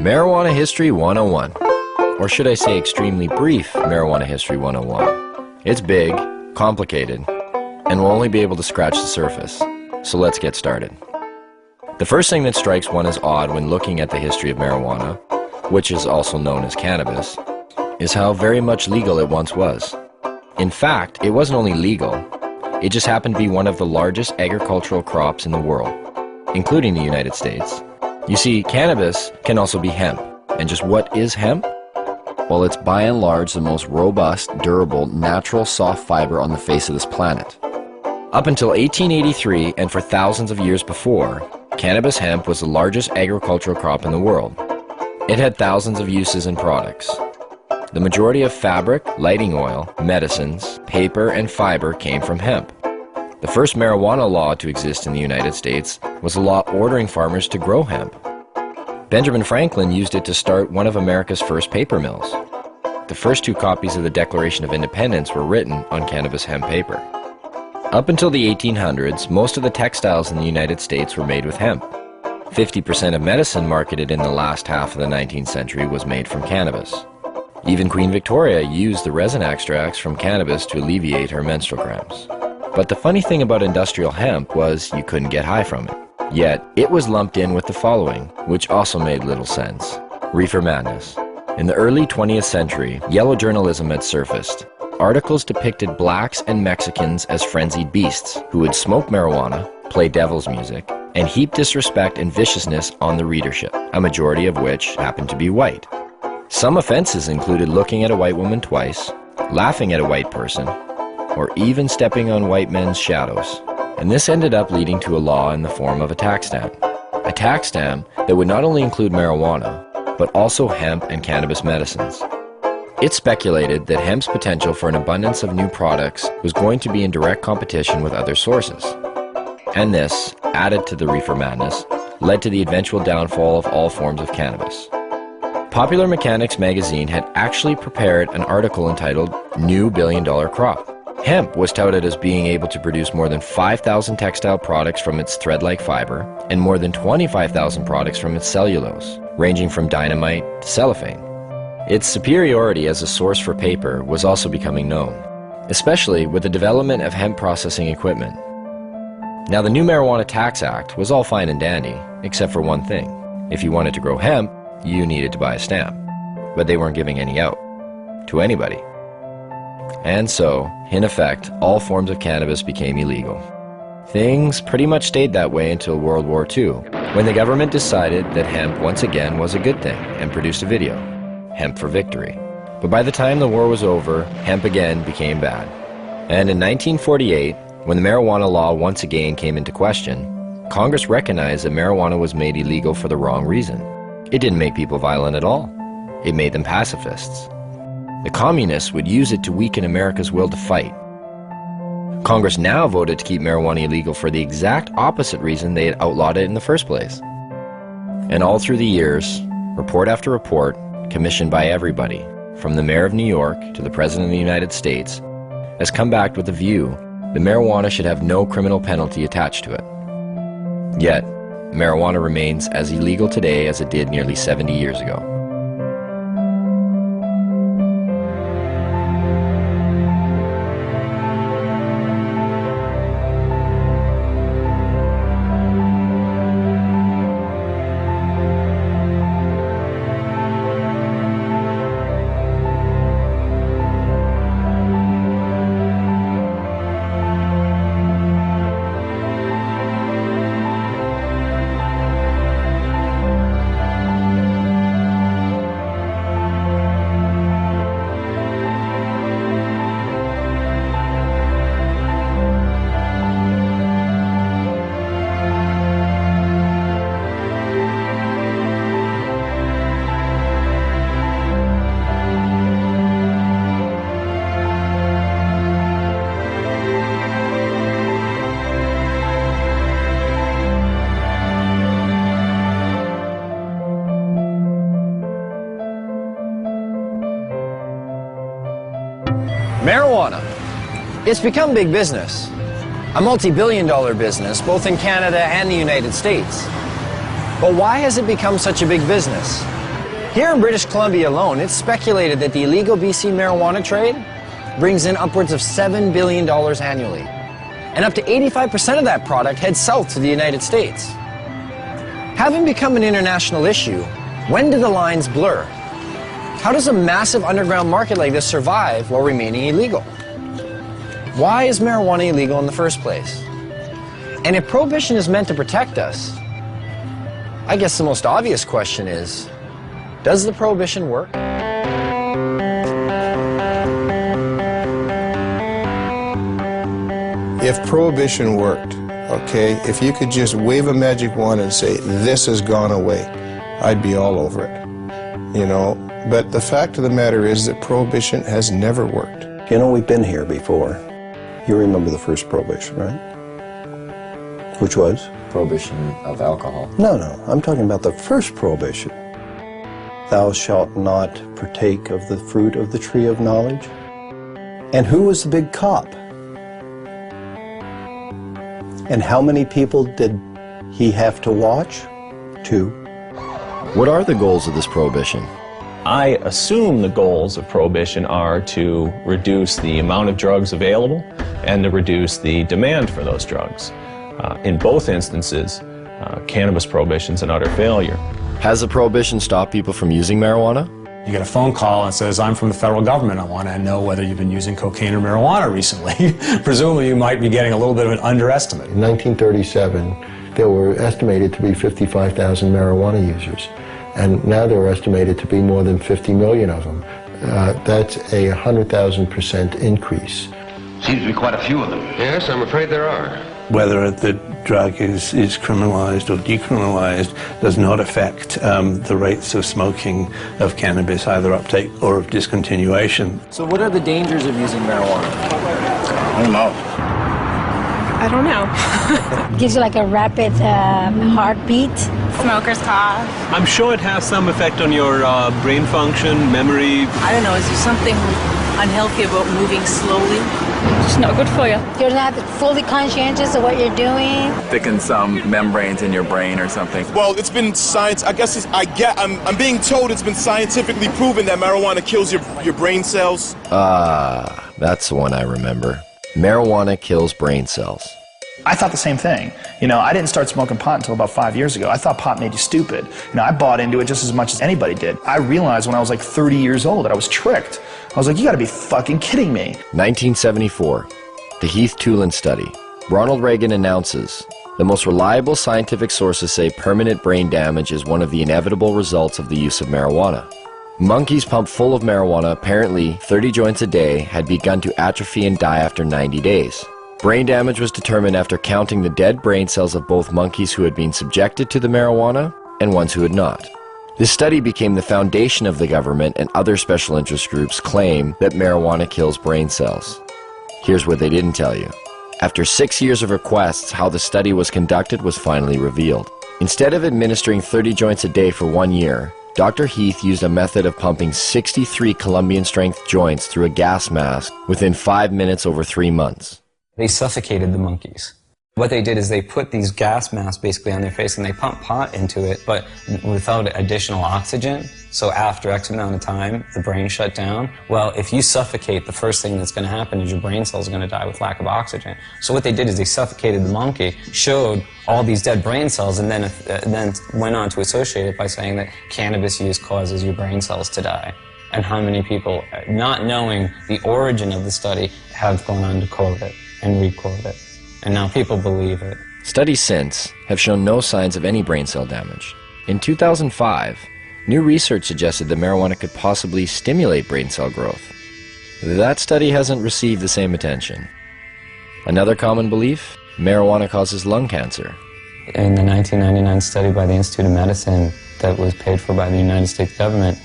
Marijuana History 101, or should I say extremely brief Marijuana History 101. It's big, complicated, and we'll only be able to scratch the surface. So let's get started. The first thing that strikes one as odd when looking at the history of marijuana, which is also known as cannabis, is how very much legal it once was. In fact, it wasn't only legal, it just happened to be one of the largest agricultural crops in the world, including the United States. You see, cannabis can also be hemp. And just what is hemp? Well, it's by and large the most robust, durable, natural soft fiber on the face of this planet. Up until 1883, and for thousands of years before, cannabis hemp was the largest agricultural crop in the world. It had thousands of uses and products. The majority of fabric, lighting oil, medicines, paper, and fiber came from hemp. The first marijuana law to exist in the United States was a law ordering farmers to grow hemp. Benjamin Franklin used it to start one of America's first paper mills. The first two copies of the Declaration of Independence were written on cannabis hemp paper. Up until the 1800s, most of the textiles in the United States were made with hemp. 50% of medicine marketed in the last half of the 19th century was made from cannabis. Even Queen Victoria used the resin extracts from cannabis to alleviate her menstrual cramps. But the funny thing about industrial hemp was you couldn't get high from it. Yet, it was lumped in with the following, which also made little sense. Reefer madness. In the early 20th century, yellow journalism had surfaced. Articles depicted blacks and Mexicans as frenzied beasts who would smoke marijuana, play devil's music, and heap disrespect and viciousness on the readership, a majority of which happened to be white. Some offenses included looking at a white woman twice, laughing at a white person, or even stepping on white men's shadows. And this ended up leading to a law in the form of a tax stamp. A tax stamp that would not only include marijuana, but also hemp and cannabis medicines. It's speculated that hemp's potential for an abundance of new products was going to be in direct competition with other sources. And this, added to the reefer madness, led to the eventual downfall of all forms of cannabis. Popular Mechanics magazine had actually prepared an article entitled New Billion-Dollar Crop. Hemp was touted as being able to produce more than 5,000 textile products from its thread-like fiber and more than 25,000 products from its cellulose, ranging from dynamite to cellophane. Its superiority as a source for paper was also becoming known, especially with the development of hemp processing equipment. Now, the new Marijuana Tax Act was all fine and dandy, except for one thing. If you wanted to grow hemp, you needed to buy a stamp, but they weren't giving any out to anybody. And so, in effect, all forms of cannabis became illegal. Things pretty much stayed that way until World War II, when the government decided that hemp once again was a good thing and produced a video, Hemp for Victory. But by the time the war was over, hemp again became bad. And in 1948, when the marijuana law once again came into question, Congress recognized that marijuana was made illegal for the wrong reason. It didn't make people violent at all. It made them pacifists. The communists would use it to weaken America's will to fight. Congress now voted to keep marijuana illegal for the exact opposite reason they had outlawed it in the first place. And all through the years, report after report, commissioned by everybody, from the mayor of New York to the president of the United States, has come back with the view that marijuana should have no criminal penalty attached to it. Yet, marijuana remains as illegal today as it did nearly 70 years ago. Marijuana. It's become big business. A multi-billion-dollar business, both in Canada and the United States. But why has it become such a big business? Here in British Columbia alone, it's speculated that the illegal BC marijuana trade brings in upwards of $7 billion annually. And up to 85% of that product heads south to the United States. Having become an international issue, when do the lines blur? How does a massive underground market like this survive while remaining illegal? Why is marijuana illegal in the first place? And if prohibition is meant to protect us, I guess the most obvious question is, does the prohibition work? If prohibition worked, okay, if you could just wave a magic wand and say, this has gone away, I'd be all over it, you know. But the fact of the matter is that prohibition has never worked. You know, we've been here before. You remember the first prohibition, right? Which was? Prohibition of alcohol. No, I'm talking about the first prohibition. Thou shalt not partake of the fruit of the tree of knowledge. And who was the big cop? And how many people did he have to watch? 2. What are the goals of this prohibition? I assume the goals of prohibition are to reduce the amount of drugs available and to reduce the demand for those drugs. In both instances, cannabis prohibition's an utter failure. Has the prohibition stopped people from using marijuana? You get a phone call and says, I'm from the federal government, I want to know whether you've been using cocaine or marijuana recently. Presumably you might be getting a little bit of an underestimate. In 1937, there were estimated to be 55,000 marijuana users, and now there are estimated to be more than 50 million of them. That's a 100,000% increase. Seems to be quite a few of them. Yes, I'm afraid there are. Whether the drug is criminalized or decriminalized does not affect the rates of smoking of cannabis, either uptake or of discontinuation. So what are the dangers of using marijuana? I don't know. I don't know. Gives you like a rapid heartbeat. Smoker's cough. I'm sure it has some effect on your brain function, memory. I don't know, is there something unhealthy about moving slowly? It's not good for you. You're not fully conscientious of what you're doing. Thicken some membranes in your brain or something. Well, it's been science. I guess I'm being told it's been scientifically proven that marijuana kills your brain cells. That's the one I remember. Marijuana kills brain cells. I thought the same thing. You know, I didn't start smoking pot until about 5 years ago. I thought pot made you stupid. You know, I bought into it just as much as anybody did. I realized when I was like 30 years old that I was tricked. I was like, you gotta be fucking kidding me. 1974, the Heath Tulin study. Ronald Reagan announces, the most reliable scientific sources say permanent brain damage is one of the inevitable results of the use of marijuana. Monkeys pumped full of marijuana, apparently 30 joints a day, had begun to atrophy and die after 90 days. Brain damage was determined after counting the dead brain cells of both monkeys who had been subjected to the marijuana and ones who had not. This study became the foundation of the government, and other special interest groups claim that marijuana kills brain cells. Here's what they didn't tell you. After 6 years of requests, how the study was conducted was finally revealed. Instead of administering 30 joints a day for 1 year, Dr. Heath used a method of pumping 63 Colombian-strength joints through a gas mask within 5 minutes over 3 months. They suffocated the monkeys. What they did is they put these gas masks basically on their face and they pumped pot into it, but without additional oxygen. So after X amount of time, the brain shut down. Well, if you suffocate, the first thing that's going to happen is your brain cells are going to die with lack of oxygen. So what they did is they suffocated the monkey, showed all these dead brain cells, and then went on to associate it by saying that cannabis use causes your brain cells to die. And how many people, not knowing the origin of the study, have gone on to quote it and re-quote it. And now people believe it. Studies since have shown no signs of any brain cell damage. In 2005, new research suggested that marijuana could possibly stimulate brain cell growth. That study hasn't received the same attention. Another common belief, marijuana causes lung cancer. In the 1999 study by the Institute of Medicine that was paid for by the United States government,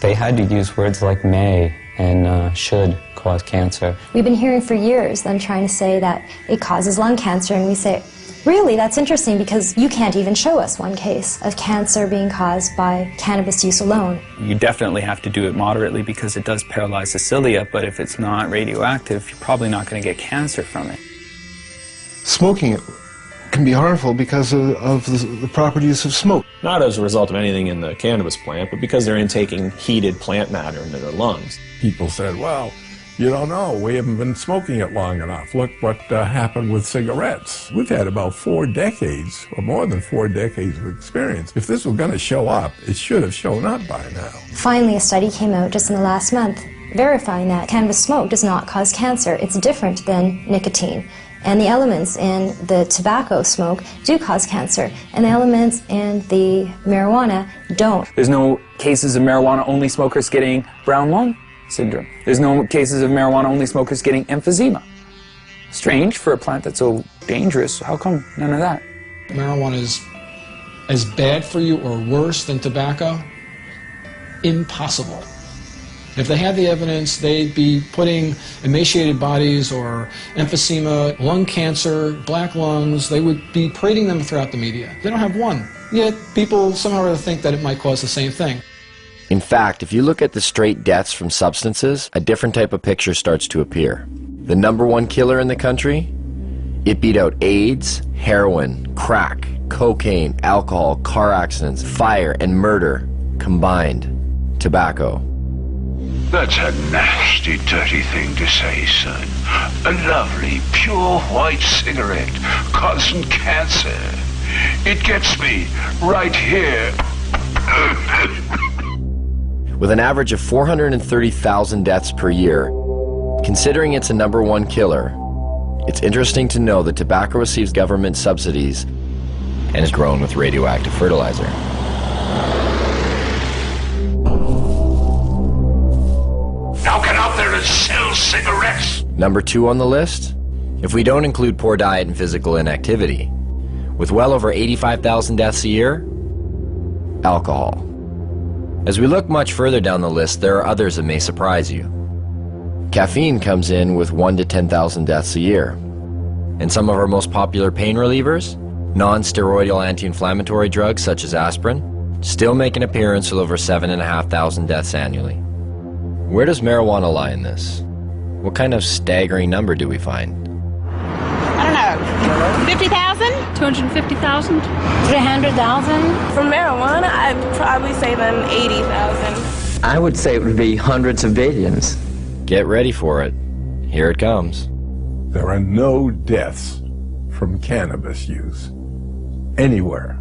they had to use words like may and should cause cancer. We've been hearing for years them trying to say that it causes lung cancer, and we say, really, that's interesting because you can't even show us one case of cancer being caused by cannabis use alone. You definitely have to do it moderately because it does paralyze the cilia, but if it's not radioactive, you're probably not going to get cancer from it. Smoking it can be harmful because of the properties of smoke. not as a result of anything in the cannabis plant, but because they're intaking heated plant matter into their lungs. People said, well, you don't know, we haven't been smoking it long enough. Look what happened with cigarettes. We've had about 4 decades, or more than 4 decades of experience. If this was going to show up, it should have shown up by now. Finally, a study came out just in the last month verifying that cannabis smoke does not cause cancer. It's different than nicotine. And the elements in the tobacco smoke do cause cancer, and the elements in the marijuana don't. There's no cases of marijuana-only smokers getting brown lung syndrome. There's no cases of marijuana-only smokers getting emphysema. Strange for a plant that's so dangerous. How come none of that? Marijuana is as bad for you or worse than tobacco? Impossible. If they had the evidence, they'd be putting emaciated bodies or emphysema, lung cancer, black lungs, they would be parading them throughout the media. They don't have one. Yet people somehow or other think that it might cause the same thing. In fact, if you look at the straight deaths from substances, a different type of picture starts to appear. The #1 killer in the country? It beat out AIDS, heroin, crack, cocaine, alcohol, car accidents, fire, and murder combined. Tobacco. That's a nasty, dirty thing to say, son. A lovely, pure white cigarette causing cancer. It gets me right here. With an average of 430,000 deaths per year, considering it's a #1 killer, it's interesting to know that tobacco receives government subsidies and is grown with radioactive fertilizer. Now get out there and sell cigarettes! #2 on the list? If we don't include poor diet and physical inactivity, with well over 85,000 deaths a year, alcohol. As we look much further down the list, there are others that may surprise you. Caffeine comes in with 1 to 10,000 deaths a year. And some of our most popular pain relievers, non-steroidal anti-inflammatory drugs such as aspirin, still make an appearance with over 7,500 deaths annually. Where does marijuana lie in this? What kind of staggering number do we find? I don't know, 50,000? 250,000? 300,000? For marijuana, I'd probably say then 80,000. I would say it would be hundreds of billions. Get ready for it. Here it comes. There are no deaths from cannabis use anywhere.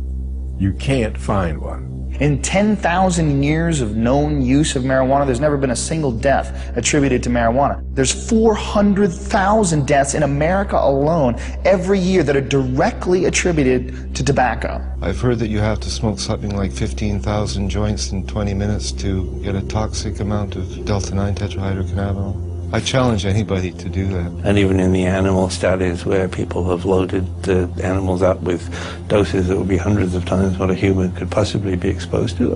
You can't find one. In 10,000 years of known use of marijuana, there's never been a single death attributed to marijuana. There's 400,000 deaths in America alone every year that are directly attributed to tobacco. I've heard that you have to smoke something like 15,000 joints in 20 minutes to get a toxic amount of delta-9 tetrahydrocannabinol. I challenge anybody to do that. And even in the animal studies where people have loaded the animals up with doses that would be hundreds of times what a human could possibly be exposed to,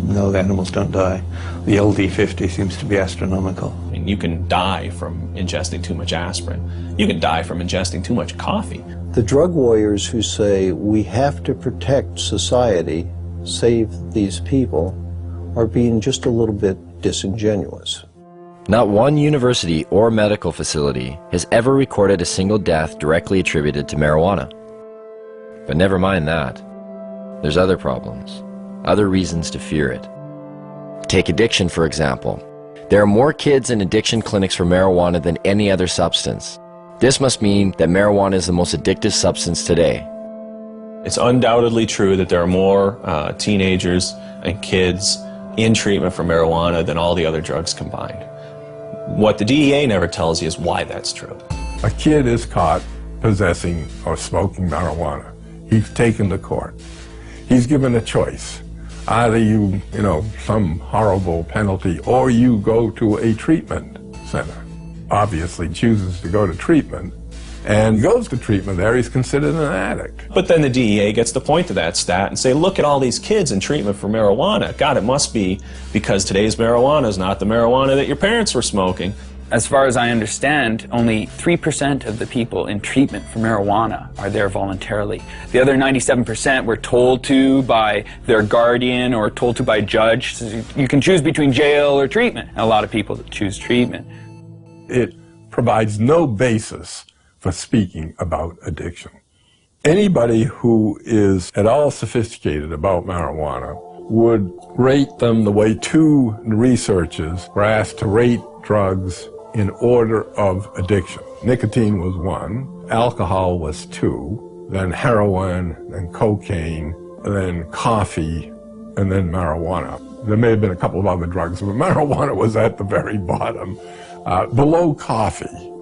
no, the animals don't die. The LD50 seems to be astronomical. I mean, you can die from ingesting too much aspirin. You can die from ingesting too much coffee. The drug warriors who say we have to protect society, save these people, are being just a little bit disingenuous. Not one university or medical facility has ever recorded a single death directly attributed to marijuana. But never mind that. There's other problems, other reasons to fear it. Take addiction, for example. There are more kids in addiction clinics for marijuana than any other substance. This must mean that marijuana is the most addictive substance today. It's undoubtedly true that there are more teenagers and kids in treatment for marijuana than all the other drugs combined. What the DEA never tells you is why that's true. A kid is caught possessing or smoking marijuana. He's taken to court. He's given a choice. Either you some horrible penalty, or you go to a treatment center. Obviously chooses to go to treatment, and goes to treatment there, he's considered an addict. But then the DEA gets to point to that stat and say, look at all these kids in treatment for marijuana. God, it must be because today's marijuana is not the marijuana that your parents were smoking. As far as I understand, only 3% of the people in treatment for marijuana are there voluntarily. The other 97% were told to by their guardian or told to by a judge. So you can choose between jail or treatment. And a lot of people choose treatment. It provides no basis for speaking about addiction. Anybody who is at all sophisticated about marijuana would rate them the way two researchers were asked to rate drugs in order of addiction. Nicotine was 1, alcohol was 2, then heroin, then cocaine, then coffee, and then marijuana. There may have been a couple of other drugs, but marijuana was at the very bottom, below coffee.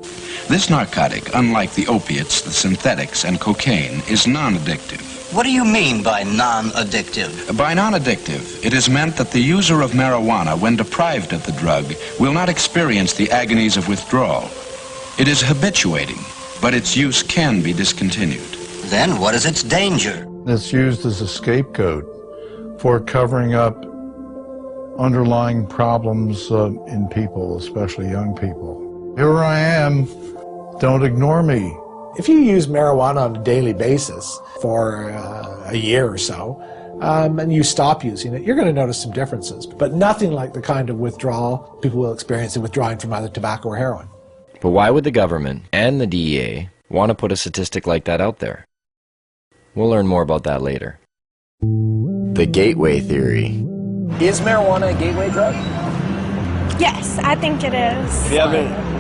This narcotic, unlike the opiates, the synthetics, and cocaine, is non-addictive. What do you mean by non-addictive? By non-addictive, it is meant that the user of marijuana, when deprived of the drug, will not experience the agonies of withdrawal. It is habituating, but its use can be discontinued. Then what is its danger? It's used as a scapegoat for covering up underlying problems in people, especially young people. Here I am, don't ignore me. If you use marijuana on a daily basis for a year or so, and you stop using it, you're going to notice some differences, but nothing like the kind of withdrawal people will experience in withdrawing from either tobacco or heroin. But why would the government and the DEA want to put a statistic like that out there? We'll learn more about that later. The gateway theory. Is marijuana a gateway drug? Yes, I think it is. You haven't...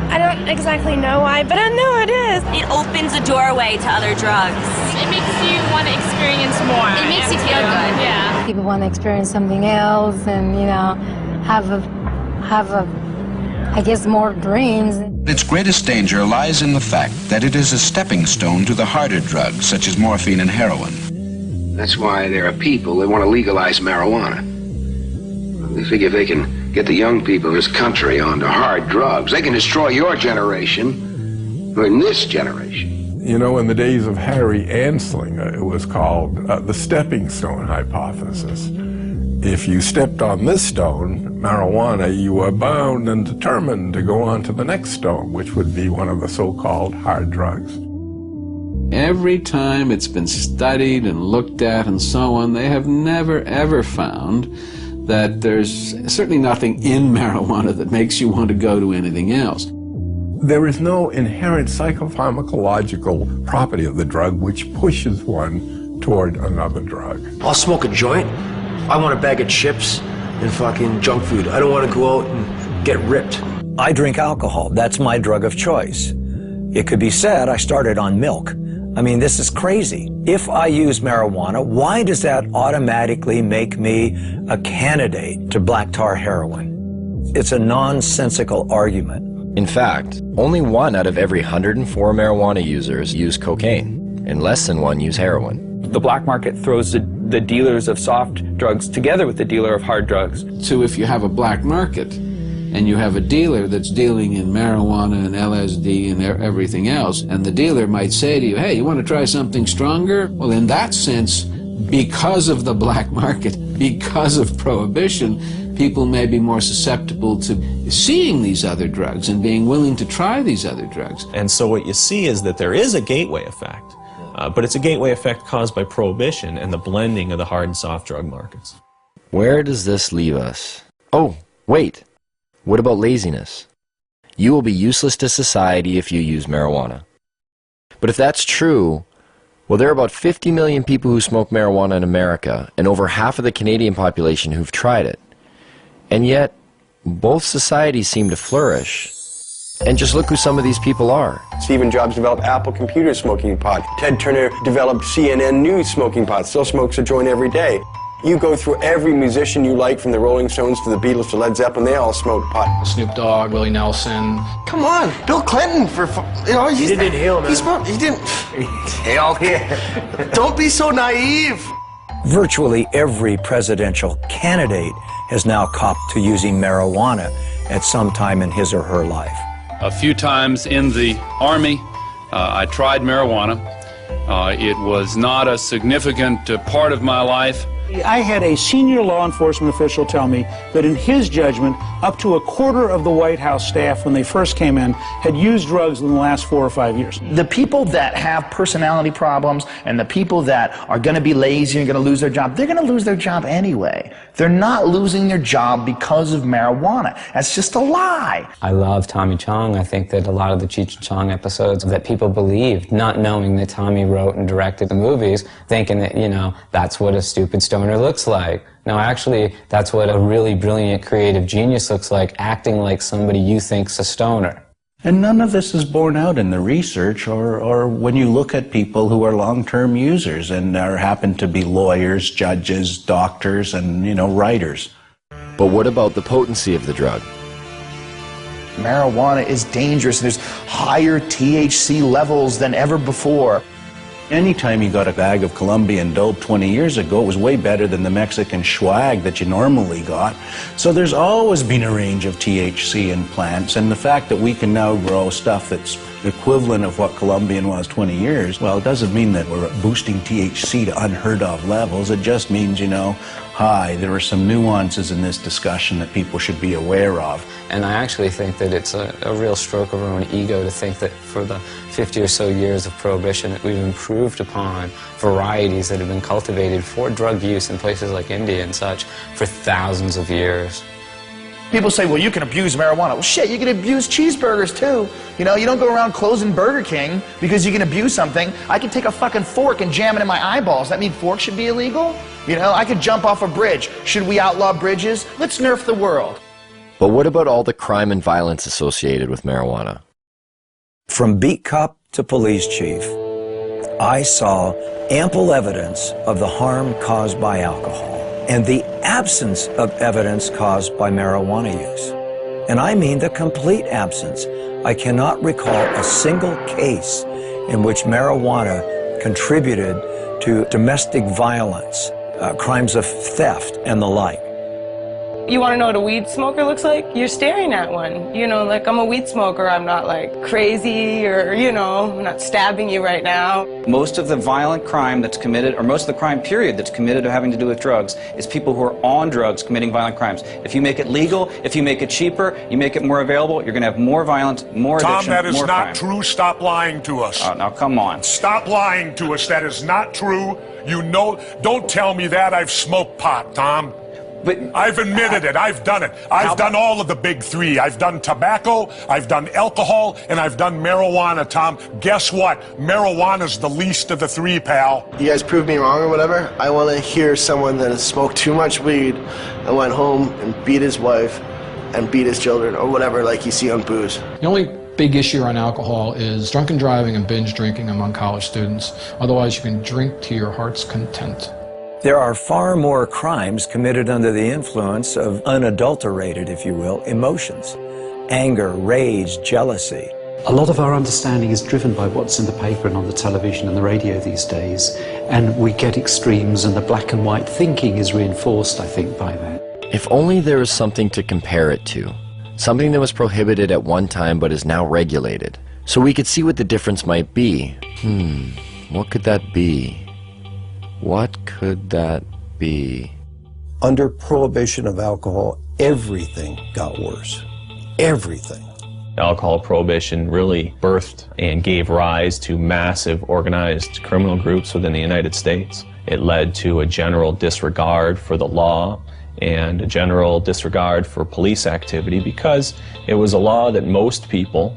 I don't exactly know why, but I know it is. It opens a doorway to other drugs. It makes you want to experience more. It makes you feel good. Yeah. People want to experience something else and, you know, have I guess, more dreams. Its greatest danger lies in the fact that it is a stepping stone to the harder drugs, such as morphine and heroin. That's why there are people that want to legalize marijuana. They figure if they can get the young people of this country onto hard drugs, they can destroy your generation, or in this generation. You know, in the days of Harry Anslinger, it was called the stepping stone hypothesis. If you stepped on this stone, marijuana, you were bound and determined to go on to the next stone, which would be one of the so-called hard drugs. Every time it's been studied and looked at and so on, they have never ever found that there's certainly nothing in marijuana that makes you want to go to anything else. There is no inherent psychopharmacological property of the drug which pushes one toward another drug. I'll smoke a joint. I want a bag of chips and fucking junk food. I don't want to go out and get ripped. I drink alcohol. That's my drug of choice. It could be said I started on milk. I mean, this is crazy. If I use marijuana, why does that automatically make me a candidate to black tar heroin? It's a nonsensical argument. In fact, only 1 out of every 104 marijuana users use cocaine, and less than 1 use heroin. The black market throws the dealers of soft drugs together with the dealer of hard drugs. So if you have a black market and you have a dealer that's dealing in marijuana and LSD and everything else, and the dealer might say to you, hey, you want to try something stronger? Well, in that sense, because of the black market, because of prohibition, people may be more susceptible to seeing these other drugs and being willing to try these other drugs. And so what you see is that there is a gateway effect. But it's a gateway effect caused by prohibition and the blending of the hard and soft drug markets. Where does this leave us? Oh, wait. What about laziness? You will be useless to society if you use marijuana. But if that's true, well, there are about 50 million people who smoke marijuana in America, and over half of the Canadian population who've tried it. And yet, both societies seem to flourish. And just look who some of these people are. Stephen Jobs developed Apple Computer smoking pot. Ted Turner developed CNN News smoking pot. Still smokes a joint every day. You go through every musician you like, from the Rolling Stones to the Beatles to Led Zeppelin, they all smoke pot. Snoop Dogg, Willie Nelson. Come on, Bill Clinton He didn't inhale, man. He didn't inhale. Don't be so naive. Virtually every presidential candidate has now copped to using marijuana at some time in his or her life. A few times in the Army, I tried marijuana. It was not a significant part of my life. I had a senior law enforcement official tell me that in his judgment, up to a quarter of the White House staff when they first came in had used drugs in the last 4 or 5 years. The people that have personality problems and the people that are going to be lazy and going to lose their job, they're going to lose their job anyway. They're not losing their job because of marijuana. That's just a lie. I love Tommy Chong. I think that a lot of the Cheech and Chong episodes that people believed, not knowing that Tommy wrote and directed the movies, thinking that, you know, that's what a stupid stoner looks like. No, actually, that's what a really brilliant creative genius looks like, acting like somebody you think's a stoner. And none of this is borne out in the research or when you look at people who are long-term users and happen to be lawyers, judges, doctors, and, you know, writers. But what about the potency of the drug? Marijuana is dangerous. There's higher THC levels than ever before. Anytime you got a bag of Colombian dope 20 years ago, it was way better than the Mexican swag that you normally got. So there's always been a range of THC in plants, and the fact that we can now grow stuff that's equivalent of what Colombian was 20 years, well, it doesn't mean that we're boosting THC to unheard of levels. It just means, you know, hi, there are some nuances in this discussion that people should be aware of. And I actually think that it's a real stroke of our own ego to think that for the 50 or so years of Prohibition that we've improved upon varieties that have been cultivated for drug use in places like India and such for thousands of years. People say, well, you can abuse marijuana. Well, shit, you can abuse cheeseburgers, too. You know, you don't go around closing Burger King because you can abuse something. I can take a fucking fork and jam it in my eyeballs. That mean forks should be illegal? You know, I could jump off a bridge. Should we outlaw bridges? Let's nerf the world. But what about all the crime and violence associated with marijuana? From beat cop to police chief, I saw ample evidence of the harm caused by alcohol and the absence of evidence caused by marijuana use. And I mean the complete absence. I cannot recall a single case in which marijuana contributed to domestic violence, crimes of theft, and the like. You want to know what a weed smoker looks like? You're staring at one. You know, like, I'm a weed smoker. I'm not, like, crazy or, you know, I'm not stabbing you right now. Most of the violent crime that's committed, or most of the crime period that's committed having to do with drugs, is people who are on drugs committing violent crimes. If you make it legal, if you make it cheaper, you make it more available, you're going to have more violence, more addiction, Tom, that is more not crime. true. Stop lying to us. Now, come on. Stop lying to us. That is not true. You know, don't tell me that. I've smoked pot, Tom. But I've admitted it. I've done it. I've done all of the big three. I've done tobacco, I've done alcohol, and I've done marijuana, Tom. Guess what? Marijuana's the least of the three, pal. You guys prove me wrong or whatever. I want to hear someone that has smoked too much weed and went home and beat his wife and beat his children or whatever, like you see on booze. The only big issue on alcohol is drunken driving and binge drinking among college students. Otherwise, you can drink to your heart's content. There are far more crimes committed under the influence of unadulterated, if you will, emotions. Anger, rage, jealousy. A lot of our understanding is driven by what's in the paper and on the television and the radio these days, and we get extremes, and the black and white thinking is reinforced, I think, by that. If only there was something to compare it to. Something that was prohibited at one time but is now regulated. So we could see what the difference might be. What could that be? What could that be? Under prohibition of alcohol, everything got worse. Everything. Alcohol prohibition really birthed and gave rise to massive organized criminal groups within the United States. It led to a general disregard for the law and a general disregard for police activity because it was a law that most people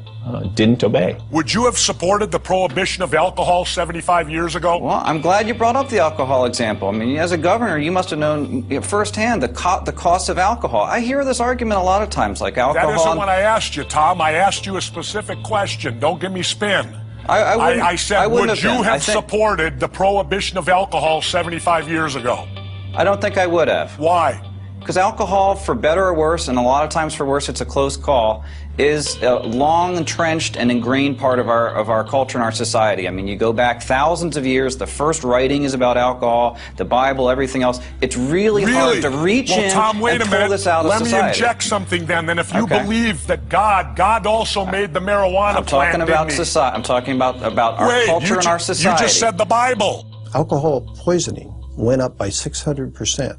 didn't obey. Would you have supported the prohibition of alcohol 75 years ago? Well, I'm glad you brought up the alcohol example. I mean, as a governor, you must have known firsthand the cost of alcohol. I hear this argument a lot of times, like alcohol. That isn't what I asked you, Tom. I asked you a specific question. Don't give me spin. I said, would you have supported the prohibition of alcohol 75 years ago? I don't think I would have. Why? Because alcohol, for better or worse, and a lot of times for worse, it's a close call, is a long entrenched and ingrained part of our culture and our society. I mean, you go back thousands of years, the first writing is about alcohol, the Bible, everything else. It's really hard to reach in Tom, wait and a pull minute. this out of society. Let me inject something then. If you believe that God also made the marijuana plant, didn't he? Society. I'm talking about our culture and our society. You just said the Bible. Alcohol poisoning went up by 600%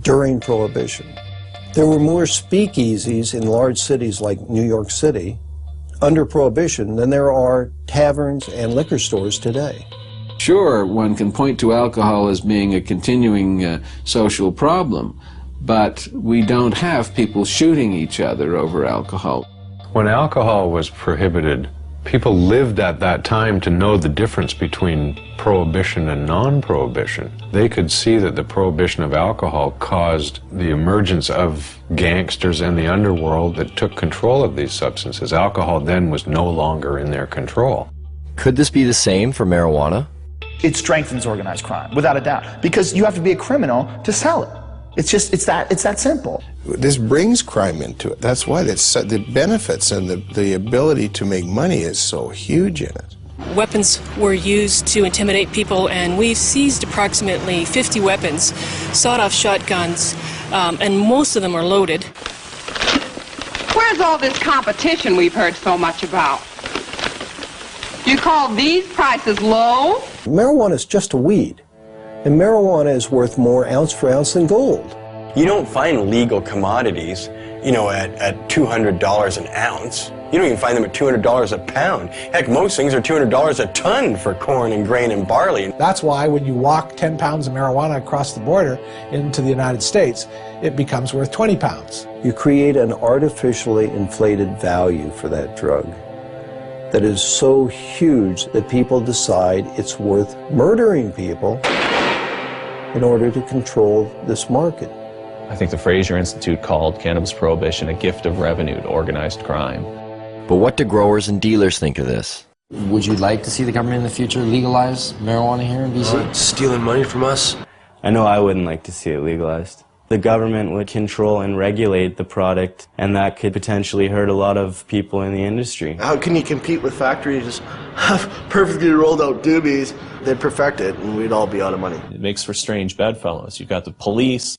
during Prohibition. There were more speakeasies in large cities like New York City under Prohibition than there are taverns and liquor stores today. Sure, one can point to alcohol as being a continuing social problem, but we don't have people shooting each other over alcohol. When alcohol was prohibited, people lived at that time to know the difference between prohibition and non-prohibition. They could see that the prohibition of alcohol caused the emergence of gangsters and the underworld that took control of these substances. Alcohol then was no longer in their control. Could this be the same for marijuana? It strengthens organized crime, without a doubt, because you have to be a criminal to sell it. It's that simple. This brings crime into it. That's why the benefits and the ability to make money is so huge in it. Weapons were used to intimidate people, and we've seized approximately 50 weapons, sawed-off shotguns, and most of them are loaded. Where's all this competition we've heard so much about? You call these prices low? Marijuana is just a weed, and marijuana is worth more ounce for ounce than gold. You don't find legal commodities, you know, at $200 an ounce. You don't even find them at $200 a pound. Heck, most things are $200 a ton for corn and grain and barley. That's why when you walk 10 pounds of marijuana across the border into the United States, it becomes worth 20 pounds. You create an artificially inflated value for that drug that is so huge that people decide it's worth murdering people in order to control this market. I think the Fraser Institute called cannabis prohibition a gift of revenue to organized crime. But what do growers and dealers think of this? Would you like to see the government in the future legalize marijuana here in BC? Stealing money from us? I know I wouldn't like to see it legalized. The government would control and regulate the product, and that could potentially hurt a lot of people in the industry. How can you compete with factories have perfectly rolled out doobies? They'd perfect it, and we'd all be out of money. It makes for strange bedfellows. You've got the police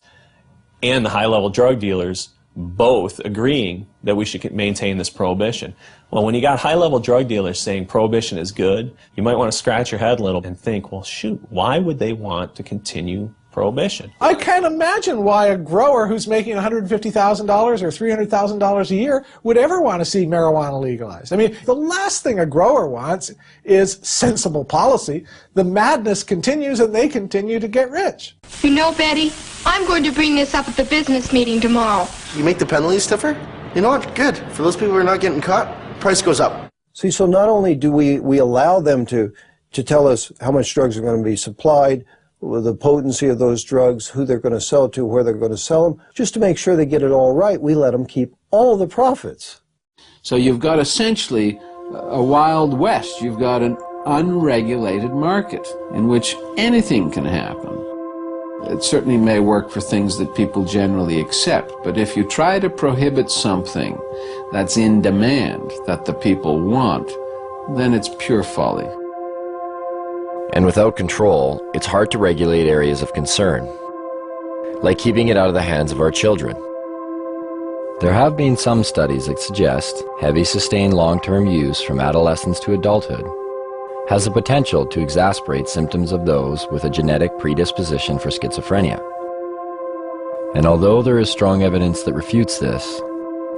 and the high-level drug dealers both agreeing that we should maintain this prohibition. Well, when you got high-level drug dealers saying prohibition is good, you might want to scratch your head a little and think, well, shoot, why would they want to continue prohibition? I can't imagine why a grower who's making $150,000 or $300,000 a year would ever want to see marijuana legalized. I mean, the last thing a grower wants is sensible policy. The madness continues and they continue to get rich. You know, Betty, I'm going to bring this up at the business meeting tomorrow. You make the penalties stiffer? You know what? Good. For those people who are not getting caught, price goes up. See, so not only do we allow them to tell us how much drugs are going to be supplied, the potency of those drugs, who they're going to sell to, where they're going to sell them, just to make sure they get it all right, we let them keep all the profits. So you've got essentially a Wild West. You've got an unregulated market in which anything can happen. It certainly may work for things that people generally accept, but if you try to prohibit something that's in demand, that the people want, then it's pure folly. And without control, it's hard to regulate areas of concern, like keeping it out of the hands of our children. There have been some studies that suggest heavy sustained long-term use from adolescence to adulthood has the potential to exacerbate symptoms of those with a genetic predisposition for schizophrenia. And although there is strong evidence that refutes this,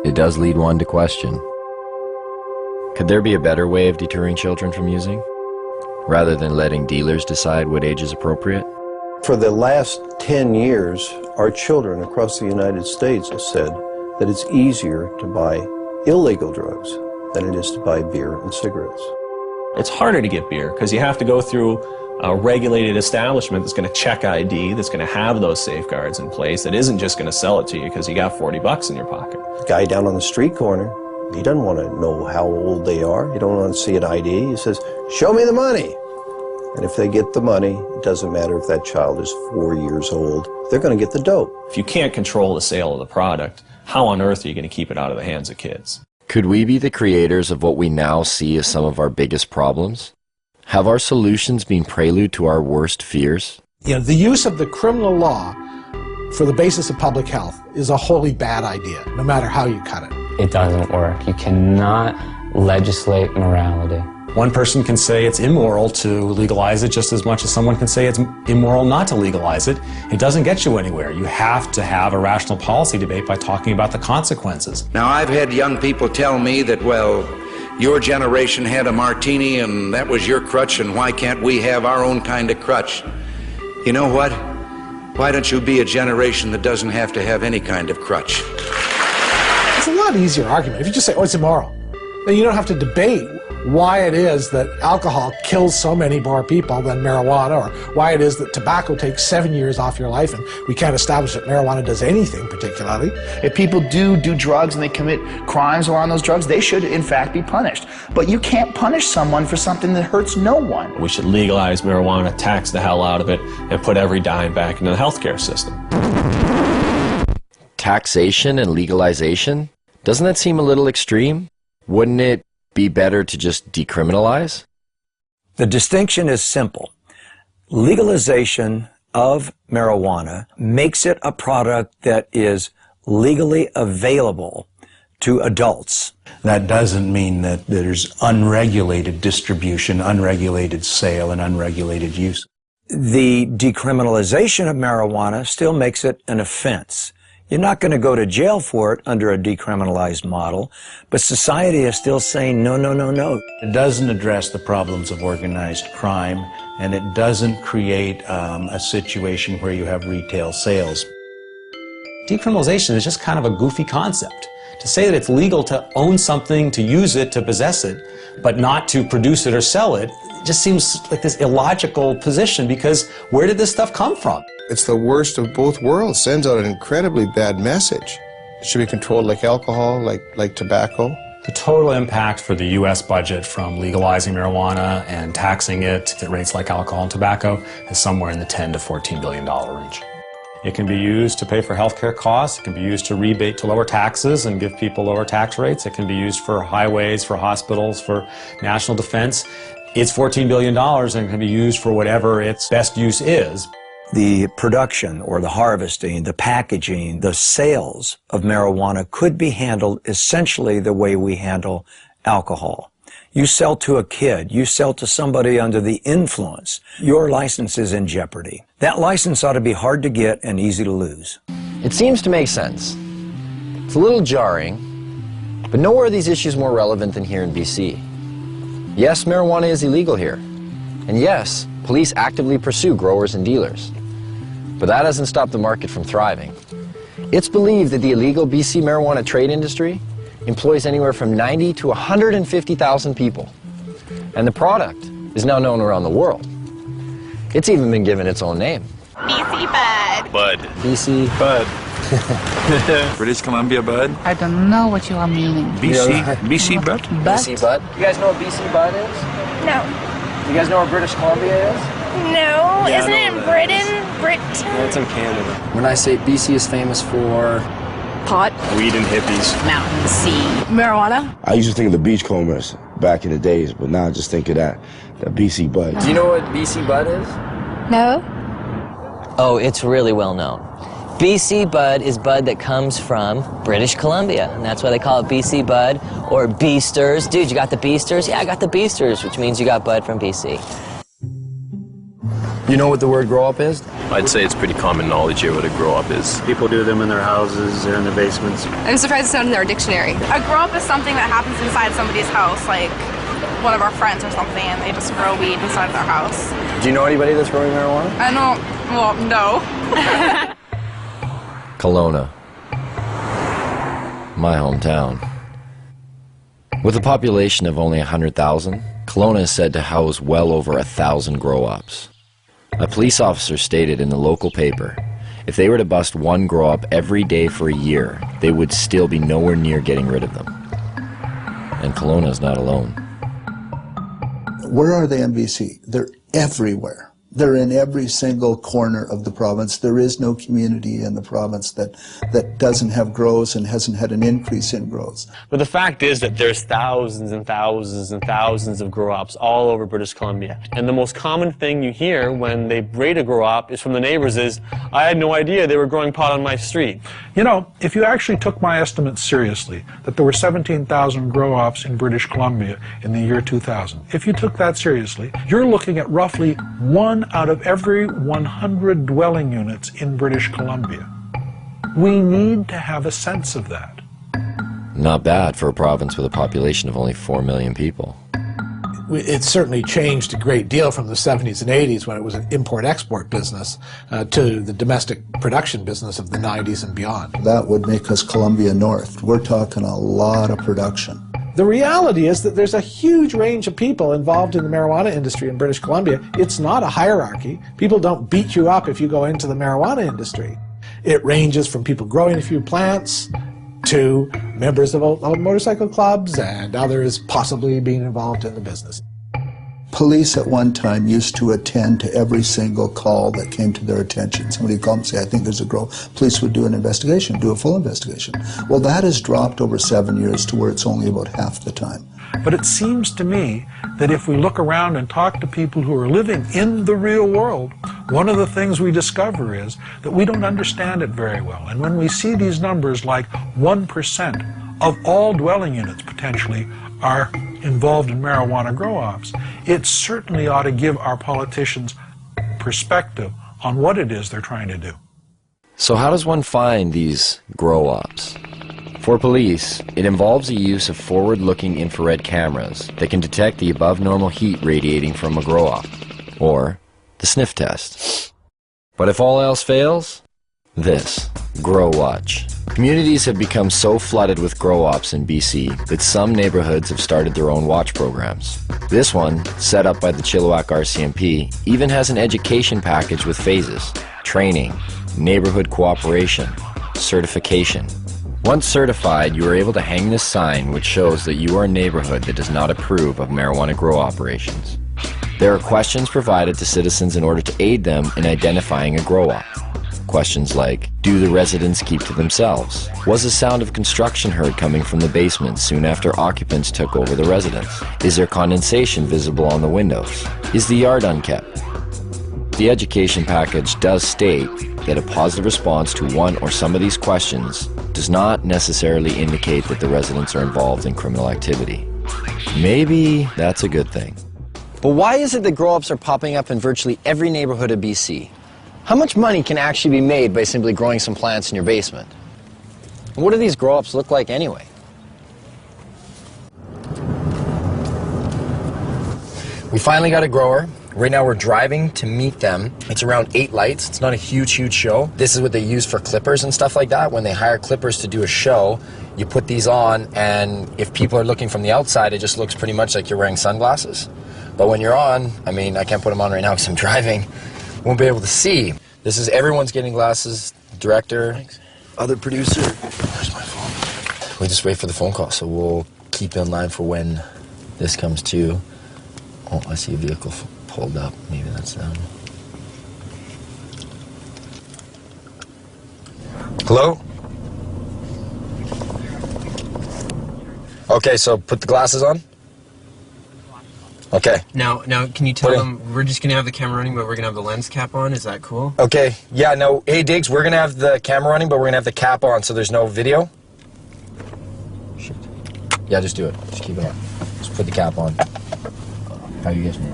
it does lead one to question, could there be a better way of deterring children from using, rather than letting dealers decide what age is appropriate? For the last 10 years, our children across the United States have said that it's easier to buy illegal drugs than it is to buy beer and cigarettes. It's harder to get beer because you have to go through a regulated establishment that's going to check ID, that's going to have those safeguards in place, that isn't just going to sell it to you because you got 40 bucks in your pocket. The guy down on the street corner, he doesn't want to know how old they are. He don't want to see an ID. He says, show me the money. And if they get the money, it doesn't matter if that child is 4 years old. They're going to get the dope. If you can't control the sale of the product, how on earth are you going to keep it out of the hands of kids? Could we be the creators of what we now see as some of our biggest problems? Have our solutions been prelude to our worst fears? You know, the use of the criminal law for the basis of public health is a wholly bad idea, no matter how you cut it. It doesn't work. You cannot legislate morality. One person can say it's immoral to legalize it just as much as someone can say it's immoral not to legalize it. It doesn't get you anywhere. You have to have a rational policy debate by talking about the consequences. Now, I've had young people tell me that, well, your generation had a martini and that was your crutch, and why can't we have our own kind of crutch? You know what? Why don't you be a generation that doesn't have to have any kind of crutch? It's a lot easier argument. If you just say, oh, it's immoral, then you don't have to debate why it is that alcohol kills so many more people than marijuana, or why it is that tobacco takes 7 years off your life and we can't establish that marijuana does anything particularly. If people do drugs and they commit crimes around those drugs, they should in fact be punished. But you can't punish someone for something that hurts no one. We should legalize marijuana, tax the hell out of it, and put every dime back into the healthcare system. Taxation and legalization? Doesn't that seem a little extreme? Wouldn't it be better to just decriminalize? The distinction is simple. Legalization of marijuana makes it a product that is legally available to adults. That doesn't mean that there's unregulated distribution, unregulated sale, and unregulated use. The decriminalization of marijuana still makes it an offense. You're not going to go to jail for it under a decriminalized model, but society is still saying no, no, no, no. It doesn't address the problems of organized crime, and it doesn't create a situation where you have retail sales. Decriminalization is just kind of a goofy concept. To say that it's legal to own something, to use it, to possess it, but not to produce it or sell it, just seems like this illogical position, because where did this stuff come from? It's the worst of both worlds. Sends out an incredibly bad message. It should be controlled like alcohol, like tobacco. The total impact for the U.S. budget from legalizing marijuana and taxing it at rates like alcohol and tobacco is somewhere in the $10 to $14 billion range. It can be used to pay for healthcare costs. It can be used to rebate to lower taxes and give people lower tax rates. It can be used for highways, for hospitals, for national defense. It's $14 billion and can be used for whatever its best use is. The production or the harvesting, the packaging, the sales of marijuana could be handled essentially the way we handle alcohol. You sell to a kid, you sell to somebody under the influence, your license is in jeopardy. That license ought to be hard to get and easy to lose. It seems to make sense. It's a little jarring, but nowhere are these issues more relevant than here in BC. Yes, marijuana is illegal here. And yes, police actively pursue growers and dealers. But that doesn't stop the market from thriving. It's believed that the illegal BC marijuana trade industry employs anywhere from 90 to 150,000 people. And the product is now known around the world. It's even been given its own name. BC Bud. Bud. BC Bud. British Columbia Bud. I don't know what you are meaning. BC Bud? BC Bud. You guys know what BC Bud is? No. You guys know where British Columbia is? No. Isn't it in Britain? It's in Canada. When I say BC is famous for pot, weed and hippies, mountain, sea, marijuana. I used to think of the beachcombers back in the days, but now I just think of that BC Bud. Do you know what BC Bud is? No. Oh, it's really well known. BC Bud is bud that comes from British Columbia, and that's why they call it BC Bud or Beasters. Dude, you got the Beasters? Yeah, I got the Beasters, which means you got bud from BC. You know what the word grow up is? I'd say it's pretty common knowledge here what a grow up is. People do them in their houses or in their basements. I'm surprised it's not in their dtionary. A grow up is something that happens inside somebody's house, like one of our friends or something, and they just grow weed inside their house. Do you know anybody that's growing marijuana? I don't, well, no. Kelowna, my hometown. With a population of only 100,000, Kelowna is said to house well over 1,000 grow-ups. A police officer stated in the local paper, if they were to bust one grow-up every day for a year, they would still be nowhere near getting rid of them. And Kelowna is not alone. Where are they in BC? They're everywhere. They're in every single corner of the province. There is no community in the province that doesn't have grows and hasn't had an increase in grows. But the fact is that there's thousands and thousands and thousands of grow-ops all over British Columbia. And the most common thing you hear when they rate a grow-op is from the neighbors is, I had no idea they were growing pot on my street. You know, if you actually took my estimates seriously, that there were 17,000 grow-ops in British Columbia in the year 2000, if you took that seriously, you're looking at roughly 1 out of every 100 dwelling units in British Columbia. We need to have a sense of that. Not bad for a province with a population of only 4 million people. It's certainly changed a great deal from the 70s and 80s when it was an import-export business to the domestic production business of the 90s and beyond. That would make us Columbia North. We're talking a lot of production. The reality is that there's a huge range of people involved in the marijuana industry in British Columbia. It's not a hierarchy. People don't beat you up if you go into the marijuana industry. It ranges from people growing a few plants to members of motorcycle clubs and others possibly being involved in the business. Police at one time used to attend to every single call that came to their attention. Somebody would call and say, I think there's a grow. Police would do an investigation, do a full investigation. Well, that has dropped over 7 years to where it's only about half the time. But it seems to me that if we look around and talk to people who are living in the real world, one of the things we discover is that we don't understand it very well. And when we see these numbers like 1% of all dwelling units potentially are involved in marijuana grow-ops, it certainly ought to give our politicians perspective on what it is they're trying to do. So how does one find these grow-ops? For police, it involves the use of forward-looking infrared cameras that can detect the above-normal heat radiating from a grow-op, or the sniff test. But if all else fails, this, Grow Watch. Communities have become so flooded with grow-ops in BC that some neighborhoods have started their own watch programs. This one, set up by the Chilliwack RCMP, even has an education package with phases: training, neighborhood cooperation, certification. Once certified, you are able to hang this sign which shows that you are a neighborhood that does not approve of marijuana grow operations. There are questions provided to citizens in order to aid them in identifying a grow-op. Questions like, do the residents keep to themselves? Was the sound of construction heard coming from the basement soon after occupants took over the residence? Is there condensation visible on the windows? Is the yard unkept? The education package does state that a positive response to one or some of these questions does not necessarily indicate that the residents are involved in criminal activity. Maybe that's a good thing. But why is it that grow-ops are popping up in virtually every neighborhood of BC? How much money can actually be made by simply growing some plants in your basement? And what do these grow-ops look like anyway? We finally got a grower. Right now we're driving to meet them. It's around 8 lights. It's not a huge show. This is what they use for clippers and stuff like that. When they hire clippers to do a show, you put these on, and if people are looking from the outside, it just looks pretty much like you're wearing sunglasses. But when you're on, I mean, I can't put them on right now because I'm driving. Won't be able to see. This is everyone's getting glasses. Director, thanks. Other producer. Where's my phone? We just wait for the phone call, so we'll keep in line for when this comes to. Oh, I see a vehicle pulled up. Maybe that's them. Hello? Okay, so put the glasses on. Okay. Now, can you tell them we're just gonna have the camera running, but we're gonna have the lens cap on? Is that cool? Okay. Yeah. No. Hey, Diggs, we're gonna have the camera running, but we're gonna have the cap on, so there's no video. Shit. Yeah, just do it. Just keep it on. Just put the cap on. How you guys doing?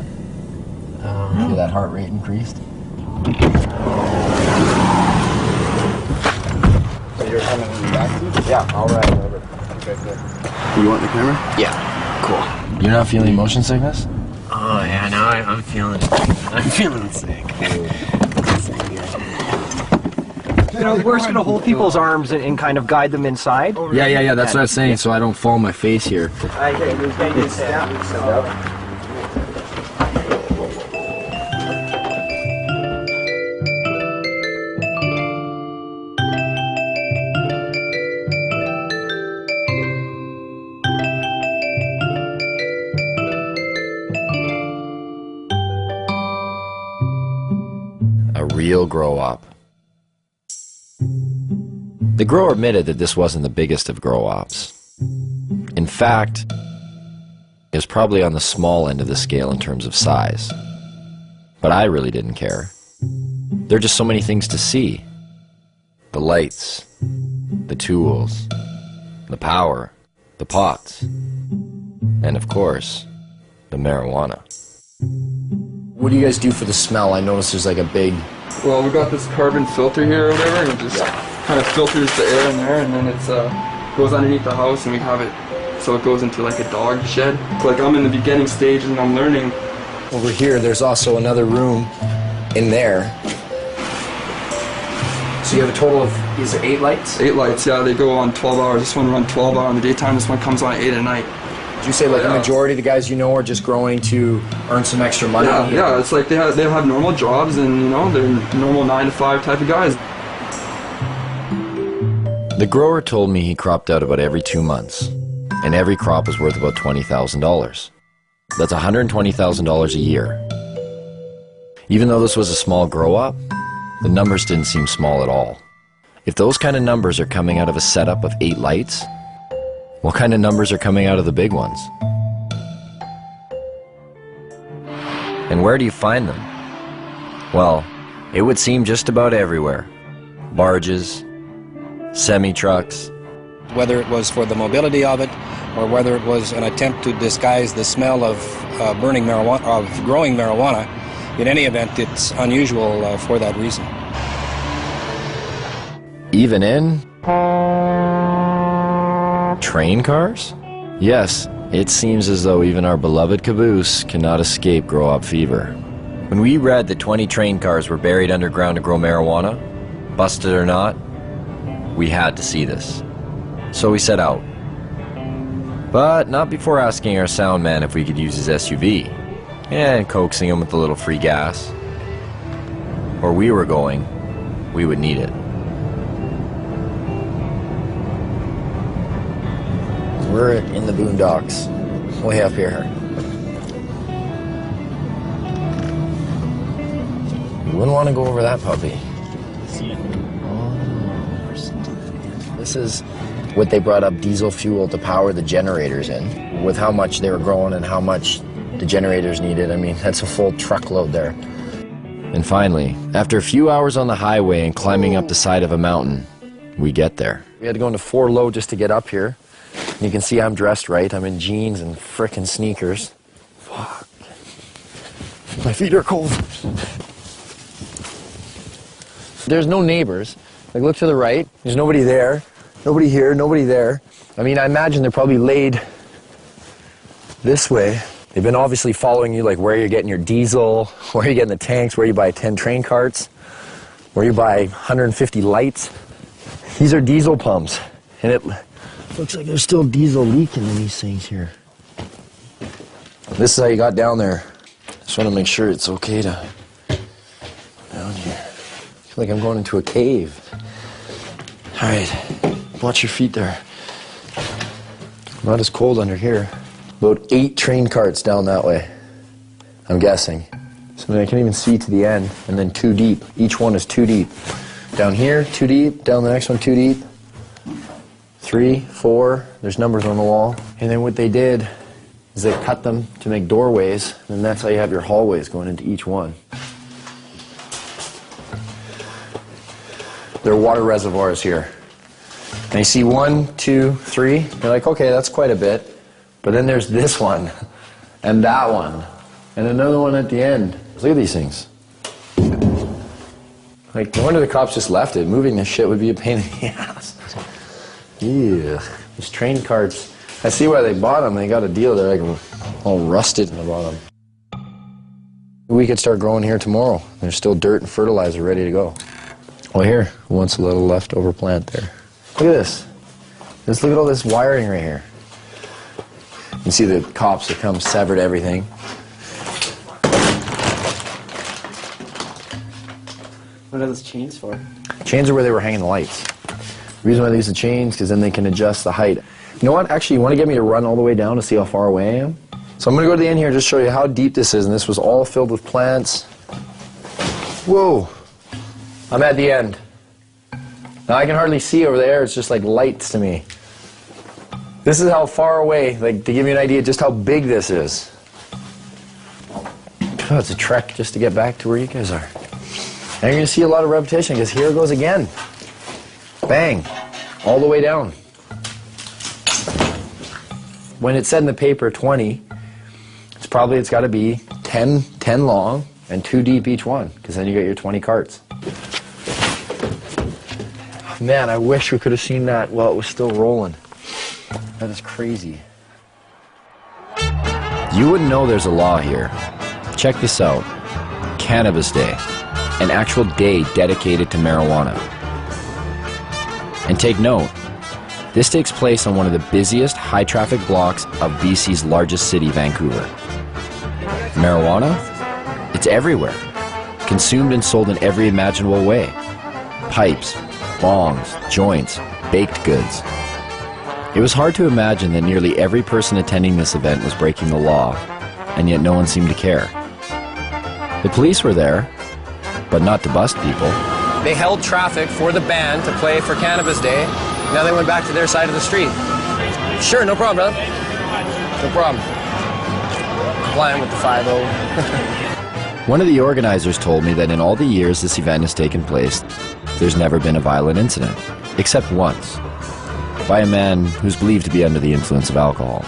Feel that heart rate increased? So you're coming in the back? Yeah. All right. Over. Okay. Good. You want the camera? Yeah. Cool. You're not feeling motion sickness? Oh yeah, now I'm feeling sick. You know, we're just gonna hold people's arms and kind of guide them inside. Yeah. That's what I was saying, so I don't fall on my face here. real grow-op. The grower admitted that this wasn't the biggest of grow-ops. In fact, it was probably on the small end of the scale in terms of size. But I really didn't care. There are just so many things to see. The lights, the tools, the power, the pots, and of course, the marijuana. What do you guys do for the smell? I noticed there's like a big... Well, we got this carbon filter here or whatever, and it just kind of filters the air in there, and then it goes underneath the house, and we have it so it goes into like a dog shed. Like I'm in the beginning stage and I'm learning. Over here, there's also another room in there. So you have a total of, is it 8 lights? 8 lights, yeah, they go on 12 hours. This one runs 12 hours in the daytime, this one comes on at 8 at night. Did you say like the majority of the guys you know are just growing to earn some extra money? Yeah, it's like they have normal jobs and, you know, they're normal 9 to 5 type of guys. The grower told me he cropped out about every 2 months, and every crop was worth about $20,000. That's $120,000 a year. Even though this was a small grow-up, the numbers didn't seem small at all. If those kind of numbers are coming out of a setup of 8 lights, what kind of numbers are coming out of the big ones? And where do you find them? Well, it would seem just about everywhere. Barges, semi-trucks. Whether it was for the mobility of it, or whether it was an attempt to disguise the smell of burning marijuana, of growing marijuana, in any event, it's unusual for that reason. Even in train cars? Yes, it seems as though even our beloved caboose cannot escape grow-up fever. When we read that 20 train cars were buried underground to grow marijuana, busted or not, we had to see this. So we set out. But not before asking our sound man if we could use his SUV, and coaxing him with a little free gas. Where we were going, we would need it. We're in the boondocks, way up here. You wouldn't want to go over that puppy. This is what they brought up diesel fuel to power the generators in. With how much they were growing and how much the generators needed, I mean, that's a full truckload there. And finally, after a few hours on the highway and climbing up the side of a mountain, we get there. We had to go into 4 low just to get up here. You can see I'm dressed right. I'm in jeans and frickin' sneakers. Fuck. My feet are cold. There's no neighbors. Like, look to the right. There's nobody there. Nobody here, nobody there. I mean, I imagine they're probably laid this way. They've been obviously following you, like where you're getting your diesel, where you're getting the tanks, where you buy 10 train carts, where you buy 150 lights. These are diesel pumps, and it looks like there's still diesel leaking in these things here. This is how you got down there. Just want to make sure it's okay to down here. I feel like I'm going into a cave. All right, watch your feet there. Not as cold under here. About 8 train carts down that way, I'm guessing. So I can even see to the end, and then 2 deep. Each one is 2 deep. Down here, 2 deep. Down the next one, 2 deep. 3, 4, there's numbers on the wall. And then what they did is they cut them to make doorways, and that's how you have your hallways going into each one. There are water reservoirs here. And you see 1, 2, 3, you're like, okay, that's quite a bit. But then there's this one, and that one, and another one at the end. Look at these things. Like, no wonder the cops just left it. Moving this shit would be a pain in the ass. Yeah, these train carts. I see why they bought them. They got a deal. They're like all rusted in the bottom. We could start growing here tomorrow. There's still dirt and fertilizer ready to go. Well, here, once a little leftover plant there. Look at this. Just look at all this wiring right here. You can see the cops that come severed everything. What are those chains for? Chains are where they were hanging the lights. The reason why they use the chains because then they can adjust the height. You know what? Actually, you want to get me to run all the way down to see how far away I am? So I'm going to go to the end here and just show you how deep this is. And this was all filled with plants. Whoa. I'm at the end. Now I can hardly see over there, it's just like lights to me. This is how far away, like to give you an idea just how big this is. Oh, it's a trek just to get back to where you guys are. And you're gonna see a lot of repetition because here it goes again. Bang, all the way down. When it said in the paper 20, it's got to be 10 long and 2 deep each one, because then you get your 20 carts. Man, I wish we could have seen that while it was still rolling. That is crazy. You wouldn't know there's a law here. Check this out. Cannabis Day. An actual day dedicated to marijuana. And take note, this takes place on one of the busiest high-traffic blocks of BC's largest city, Vancouver. Marijuana? It's everywhere. Consumed and sold in every imaginable way. Pipes, bongs, joints, baked goods. It was hard to imagine that nearly every person attending this event was breaking the law, and yet no one seemed to care. The police were there, but not to bust people. They held traffic for the band to play for Cannabis Day. Now they went back to their side of the street. Sure, no problem, brother. No problem. Complying with the 5-0. One of the organizers told me that in all the years this event has taken place, there's never been a violent incident, except once, by a man who's believed to be under the influence of alcohol.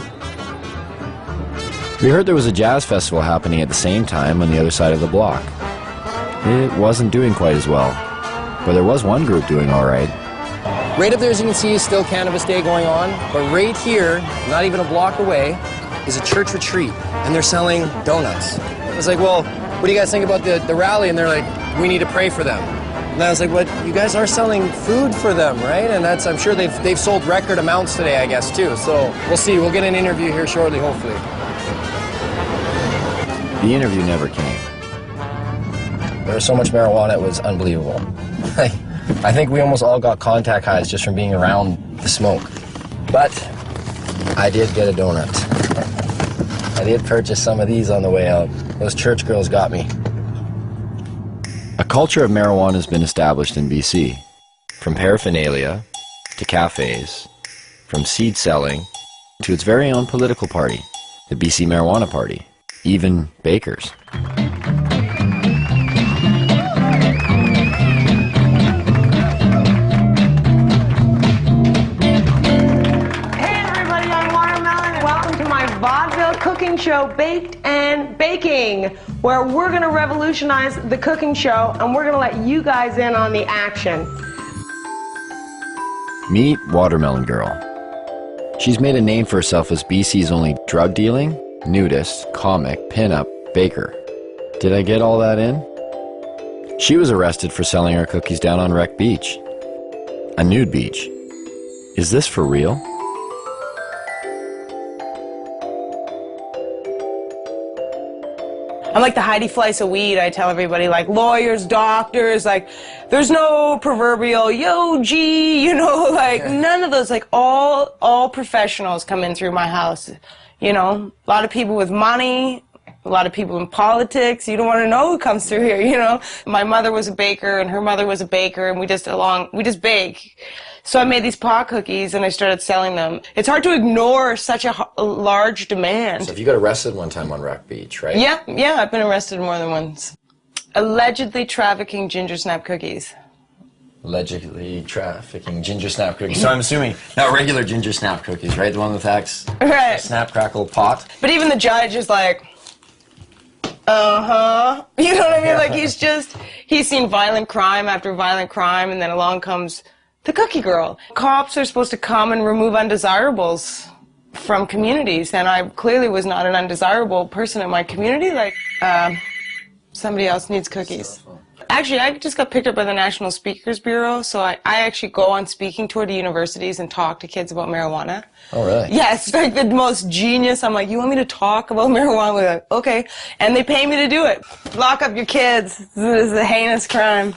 We heard there was a jazz festival happening at the same time on the other side of the block. It wasn't doing quite as well, but there was one group doing all right. Right up there, as you can see, is still Cannabis Day going on, but right here, not even a block away, is a church retreat, and they're selling donuts. I was like, well, what do you guys think about the rally? And they're like, we need to pray for them. And I was like, what? You guys are selling food for them, right? And that's, I'm sure they've sold record amounts today, I guess, too. So we'll see. We'll get an interview here shortly, hopefully. The interview never came. There was so much marijuana, it was unbelievable. I think we almost all got contact highs just from being around the smoke. But I did get a donut. I did purchase some of these on the way out. Those church girls got me. A culture of marijuana has been established in BC. From paraphernalia to cafes, from seed selling to its very own political party, the BC Marijuana Party, even bakers. Vaudeville cooking show, Baked and Baking, where we're going to revolutionize the cooking show and we're going to let you guys in on the action. Meet Watermelon Girl. She's made a name for herself as BC's only drug-dealing, nudist, comic, pin-up, baker. Did I get all that in? She was arrested for selling her cookies down on Wreck Beach. A nude beach. Is this for real? I'm like the Heidi Fleiss of weed. I tell everybody, like lawyers, doctors, like there's no proverbial yo G, you know, like none of those. Like all professionals come in through my house. You know, a lot of people with money, a lot of people in politics. You don't want to know who comes through here. You know, my mother was a baker and her mother was a baker, and we just bake. So I made these pot cookies and I started selling them. It's hard to ignore such a large demand. So if you got arrested one time on Wreck Beach, right? Yeah, I've been arrested more than once. Allegedly trafficking ginger snap cookies. Allegedly trafficking ginger snap cookies. So I'm assuming not regular ginger snap cookies, right? The one with X, right? Snap crackle pot. But even the judge is like, uh-huh. You know what I mean? Like he's seen violent crime after violent crime, and then along comes the cookie girl. Cops are supposed to come and remove undesirables from communities, and I clearly was not an undesirable person in my community. Like, somebody else needs cookies. Actually, I just got picked up by the National Speakers Bureau, so I actually go on speaking tour to universities and talk to kids about marijuana. Oh, really? Yeah, it's like the most genius. I'm like, you want me to talk about marijuana? We're like, okay. And they pay me to do it. Lock up your kids. This is a heinous crime.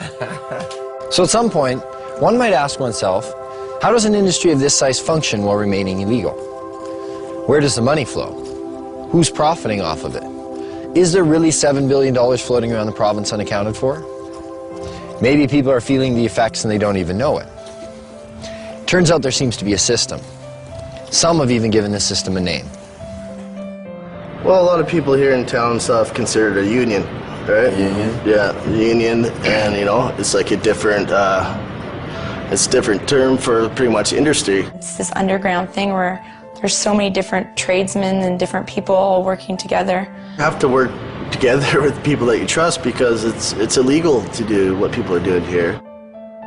So at some point, one might ask oneself, how does an industry of this size function while remaining illegal? Where does the money flow? Who's profiting off of it? Is there really $7 billion floating around the province unaccounted for? Maybe people are feeling the effects and they don't even know it. Turns out there seems to be a system. Some have even given this system a name. Well, a lot of people here in town and stuff consider it a union, right? Union? Yeah, union, and you know, it's like a different, it's a different term for pretty much industry. It's this underground thing where there's so many different tradesmen and different people all working together. You have to work together with people that you trust because it's illegal to do what people are doing here.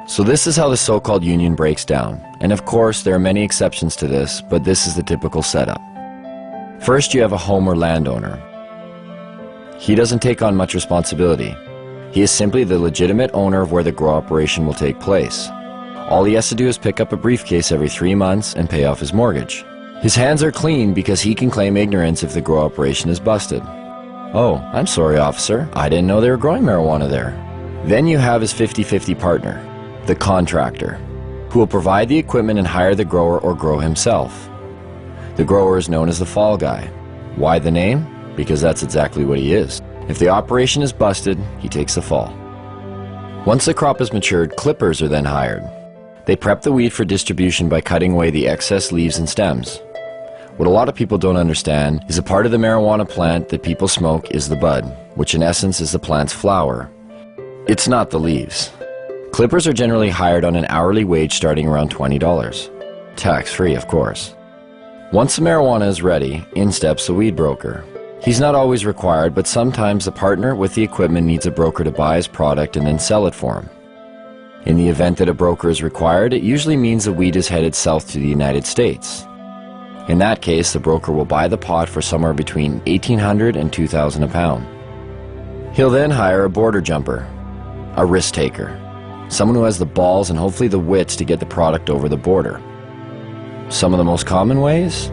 So this is how the so-called union breaks down. And of course, there are many exceptions to this, but this is the typical setup. First, you have a home or landowner. He doesn't take on much responsibility. He is simply the legitimate owner of where the grow operation will take place. All he has to do is pick up a briefcase every 3 months and pay off his mortgage. His hands are clean because he can claim ignorance if the grow operation is busted. Oh, I'm sorry, officer. I didn't know they were growing marijuana there. Then you have his 50-50 partner, the contractor, who will provide the equipment and hire the grower or grow himself. The grower is known as the fall guy. Why the name? Because that's exactly what he is. If the operation is busted, he takes the fall. Once the crop is matured, clippers are then hired. They prep the weed for distribution by cutting away the excess leaves and stems. What a lot of people don't understand is a part of the marijuana plant that people smoke is the bud, which in essence is the plant's flower. It's not the leaves. Clippers are generally hired on an hourly wage starting around $20. Tax-free, of course. Once the marijuana is ready, in steps the weed broker. He's not always required, but sometimes the partner with the equipment needs a broker to buy his product and then sell it for him. In the event that a broker is required, it usually means the weed is headed south to the United States. In that case, the broker will buy the pot for somewhere between $1,800 and $2,000 a pound. He'll then hire a border jumper, a risk taker, someone who has the balls and hopefully the wits to get the product over the border. Some of the most common ways?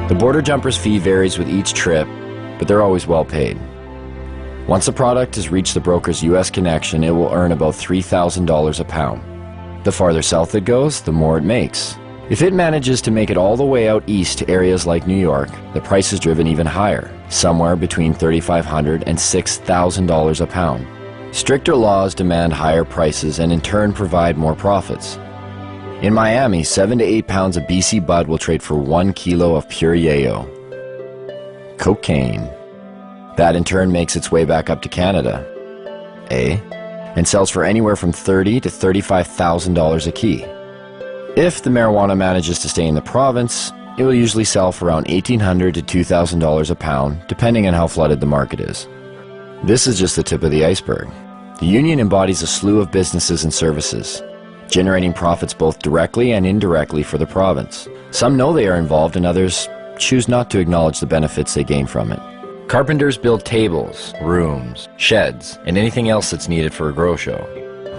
The border jumper's fee varies with each trip, but they're always well paid. Once the product has reached the broker's U.S. connection, it will earn about $3,000 a pound. The farther south it goes, the more it makes. If it manages to make it all the way out east to areas like New York, the price is driven even higher, somewhere between $3,500 and $6,000 a pound. Stricter laws demand higher prices and in turn provide more profits. In Miami, 7 to 8 pounds of BC bud will trade for 1 kilo of pure yayo. Cocaine. That in turn makes its way back up to Canada. And sells for anywhere from $30,000 to $35,000 a key. If the marijuana manages to stay in the province, it will usually sell for around $1,800 to $2,000 a pound, depending on how flooded the market is. This is just the tip of the iceberg. The union embodies a slew of businesses and services, generating profits both directly and indirectly for the province. Some know they are involved and others choose not to acknowledge the benefits they gain from it. Carpenters build tables, rooms, sheds, and anything else that's needed for a grow show.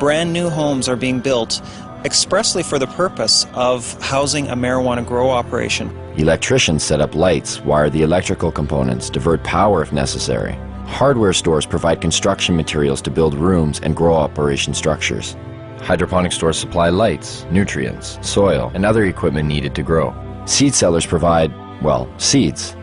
Brand new homes are being built expressly for the purpose of housing a marijuana grow operation. Electricians set up lights, wire the electrical components, divert power if necessary. Hardware stores provide construction materials to build rooms and grow operation structures. Hydroponic stores supply lights, nutrients, soil, and other equipment needed to grow. Seed sellers provide, well, seeds.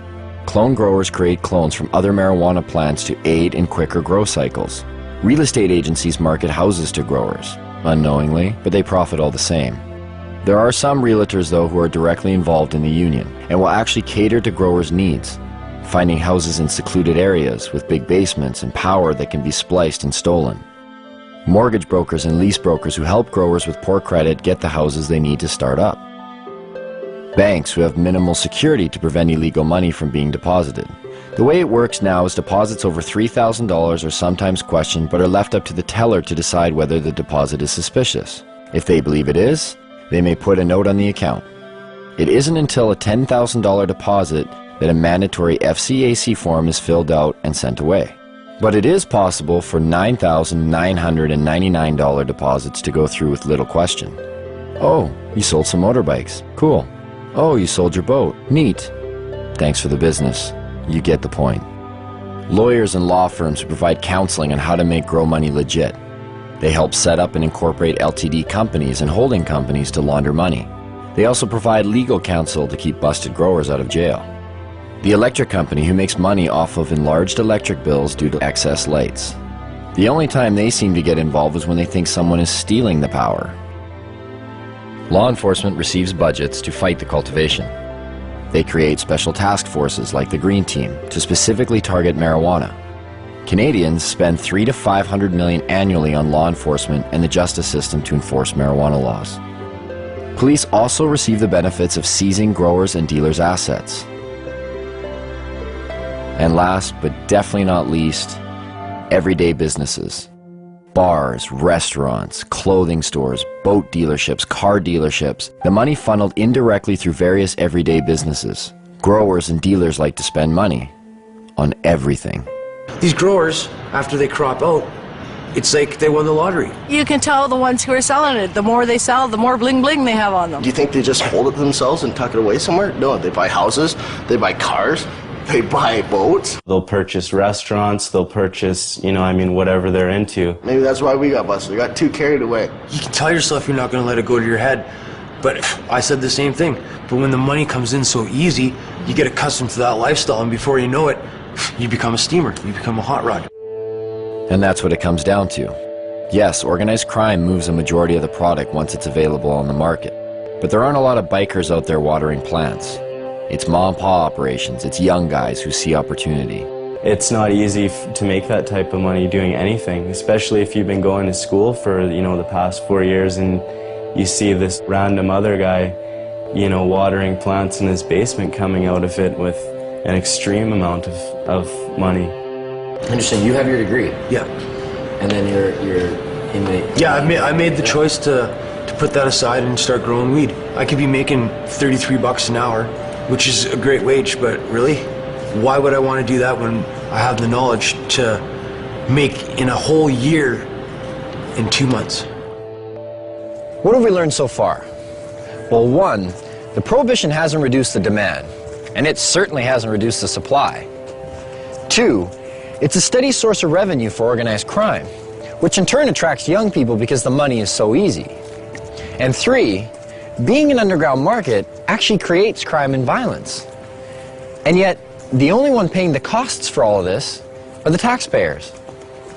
Clone growers create clones from other marijuana plants to aid in quicker grow cycles. Real estate agencies market houses to growers, unknowingly, but they profit all the same. There are some realtors, though, who are directly involved in the union and will actually cater to growers' needs, finding houses in secluded areas with big basements and power that can be spliced and stolen. Mortgage brokers and lease brokers who help growers with poor credit get the houses they need to start up. Banks who have minimal security to prevent illegal money from being deposited. The way it works now is deposits over $3,000 are sometimes questioned but are left up to the teller to decide whether the deposit is suspicious. If they believe it is, they may put a note on the account. It isn't until a $10,000 deposit that a mandatory FCAC form is filled out and sent away. But it is possible for $9,999 deposits to go through with little question. Oh, you sold some motorbikes. Cool. Oh, you sold your boat. Neat. Thanks for the business. You get the point. Lawyers and law firms who provide counseling on how to make grow money legit. They help set up and incorporate LTD companies and holding companies to launder money. They also provide legal counsel to keep busted growers out of jail. the electric company who makes money off of enlarged electric bills due to excess lights. The only time they seem to get involved is when they think someone is stealing the power. Law enforcement receives budgets to fight the cultivation. They create special task forces like the Green Team to specifically target marijuana. Canadians spend $300 to $500 million annually on law enforcement and the justice system to enforce marijuana laws. Police also receive the benefits of seizing growers' and dealers' assets. And last, but definitely not least, everyday businesses. Bars, restaurants, clothing stores, boat dealerships, car dealerships. The money funneled indirectly through various everyday businesses. Growers and dealers like to spend money on everything. These growers, after they crop out, it's like they won the lottery. You can tell the ones who are selling it. The more they sell, the more bling bling they have on them. Do you think they just hold it themselves and tuck it away somewhere? No, they buy houses, they buy cars, they buy boats. They'll purchase restaurants, they'll purchase, whatever they're into. Maybe that's why we got busted. We got too carried away. You can tell yourself you're not going to let it go to your head. But I said the same thing. But when the money comes in so easy, you get accustomed to that lifestyle, and before you know it, you become a steamer, you become a hot rod. And that's what it comes down to. Yes, organized crime moves a majority of the product once it's available on the market. But there aren't a lot of bikers out there watering plants. It's mom and pop operations, it's young guys who see opportunity. It's not easy to make that type of money doing anything, especially if you've been going to school for, the past 4 years and you see this random other guy, watering plants in his basement coming out of it with an extreme amount of money. I understand. You have your degree. Yeah. And then you're in the... Yeah, I made the choice to put that aside and start growing weed. I could be making $33 an hour, which is a great wage, but really, why would I want to do that when I have the knowledge to make in a whole year in 2 months? What have we learned so far? Well, one, the prohibition hasn't reduced the demand, and it certainly hasn't reduced the supply. Two, it's a steady source of revenue for organized crime, which in turn attracts young people because the money is so easy. And three, being an underground market actually creates crime and violence. And yet, the only one paying the costs for all of this are the taxpayers,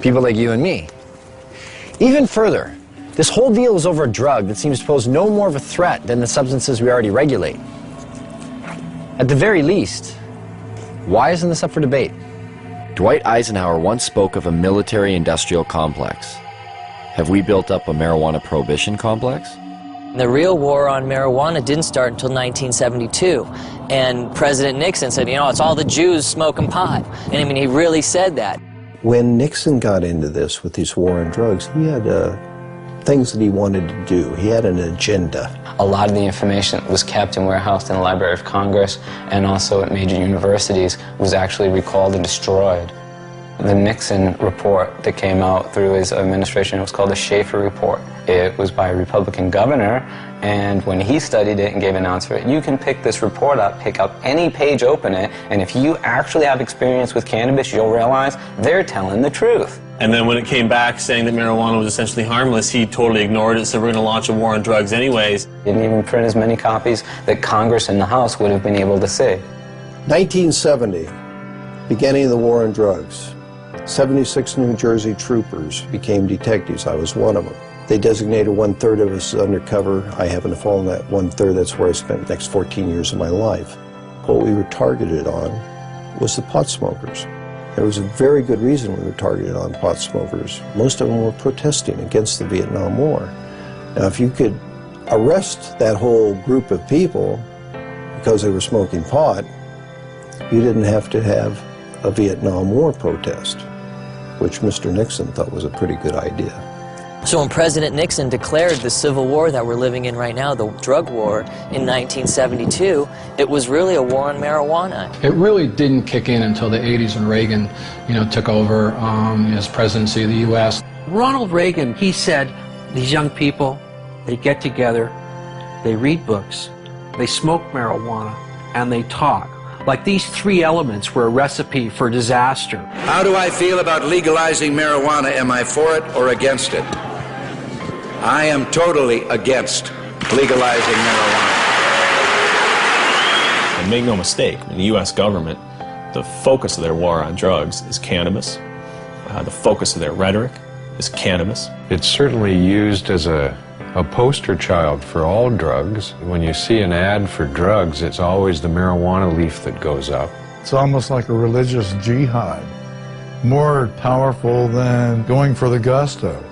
people like you and me. Even further, this whole deal is over a drug that seems to pose no more of a threat than the substances we already regulate. At the very least, why isn't this up for debate? Dwight Eisenhower once spoke of a military-industrial complex. Have we built up a marijuana prohibition complex? The real war on marijuana didn't start until 1972. And President Nixon said, it's all the Jews smoking pot. And he really said that. When Nixon got into this with this war on drugs, he had things that he wanted to do. He had an agenda. A lot of the information that was kept and warehoused in the Library of Congress and also at major universities was actually recalled and destroyed. The Nixon report that came out through his administration, it was called the Schaefer Report. It was by a Republican governor, and when he studied it and gave an answer, you can pick this report up, pick up any page, open it, and if you actually have experience with cannabis, you'll realize they're telling the truth. And then when it came back saying that marijuana was essentially harmless, he totally ignored it, said we're going to launch a war on drugs anyways. He didn't even print as many copies that Congress and the House would have been able to see. 1970, beginning of the war on drugs. 76 New Jersey troopers became detectives. I was one of them. They designated 1/3 of us as undercover. I happen to fall in that 1/3. That's where I spent the next 14 years of my life. What we were targeted on was the pot smokers. There was a very good reason we were targeted on pot smokers. Most of them were protesting against the Vietnam War. Now, if you could arrest that whole group of people because they were smoking pot, you didn't have to have a Vietnam War protest, which Mr. Nixon thought was a pretty good idea. So when President Nixon declared the civil war that we're living in right now, the drug war, in 1972, it was really a war on marijuana. It really didn't kick in until the 80s when Reagan, took over his presidency of the U.S. Ronald Reagan, he said, these young people, they get together, they read books, they smoke marijuana, and they talk. Like these three elements were a recipe for disaster. How do I feel about legalizing marijuana? Am I for it or against it? I am totally against legalizing marijuana. And Make no mistake, in the U.S. government, the focus of their war on drugs is cannabis. The focus of their rhetoric is cannabis. It's certainly used as a poster child for all drugs. When you see an ad for drugs, it's always the marijuana leaf that goes up. It's almost like a religious jihad, more powerful than going for the gusto.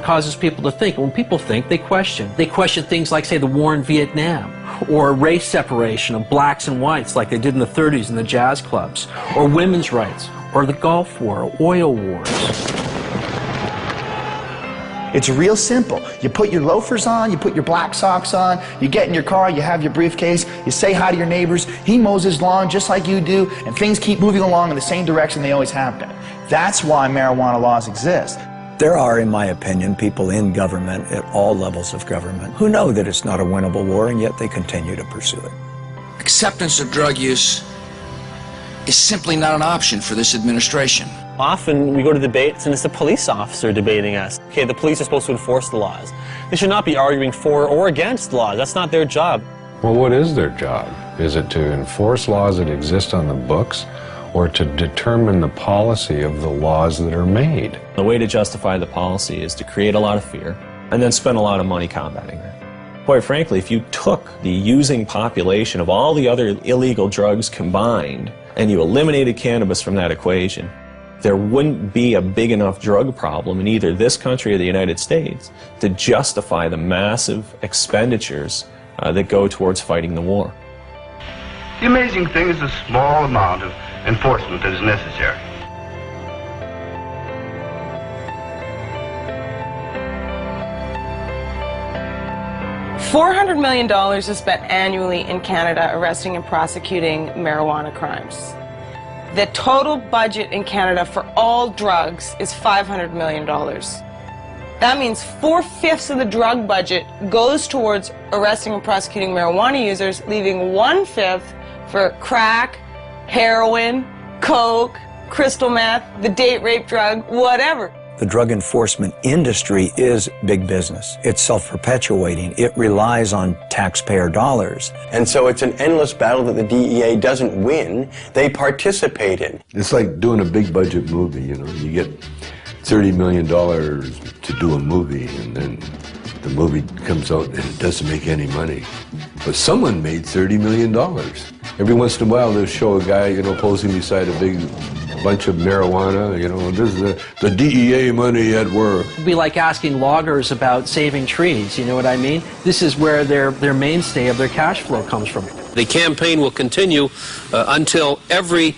Causes people to think. When people think, they question. They question things like, say, the war in Vietnam, or race separation of blacks and whites like they did in the 30s in the jazz clubs, or women's rights, or the Gulf War, or oil wars. It's real simple. You put your loafers on, you put your black socks on, you get in your car, you have your briefcase, you say hi to your neighbors, he mows his lawn just like you do, and things keep moving along in the same direction they always have been. That's why marijuana laws exist. There are, in my opinion, people in government at all levels of government who know that it's not a winnable war, and yet they continue to pursue it. Acceptance of drug use is simply not an option for this administration. Often we go to debates and it's a police officer debating us. Okay, the police are supposed to enforce the laws. They should not be arguing for or against laws. That's not their job. Well, what is their job? Is it to enforce laws that exist on the books, or to determine the policy of the laws that are made? The way to justify the policy is to create a lot of fear and then spend a lot of money combating it. Quite frankly, if you took the using population of all the other illegal drugs combined and you eliminated cannabis from that equation, there wouldn't be a big enough drug problem in either this country or the United States to justify the massive expenditures that go towards fighting the war. The amazing thing is the small amount of enforcement that is necessary. $400 million is spent annually in Canada arresting and prosecuting marijuana crimes. The total budget in Canada for all drugs is $500 million. That means 4/5 of the drug budget goes towards arresting and prosecuting marijuana users, leaving 1/5 for crack, heroin, coke, crystal meth, the date rape drug, whatever. The drug enforcement industry is big business. It's self-perpetuating. It relies on taxpayer dollars. And so it's an endless battle that the DEA doesn't win, they participate in. It's like doing a big budget movie, you know. You get $30 million to do a movie, and then the movie comes out and it doesn't make any money. But someone made $30 million. Every once in a while they'll show a guy, you know, posing beside a big bunch of marijuana, you know, this is the DEA money at work. It'd be like asking loggers about saving trees, you know what I mean? This is where their mainstay of their cash flow comes from. The campaign will continue until every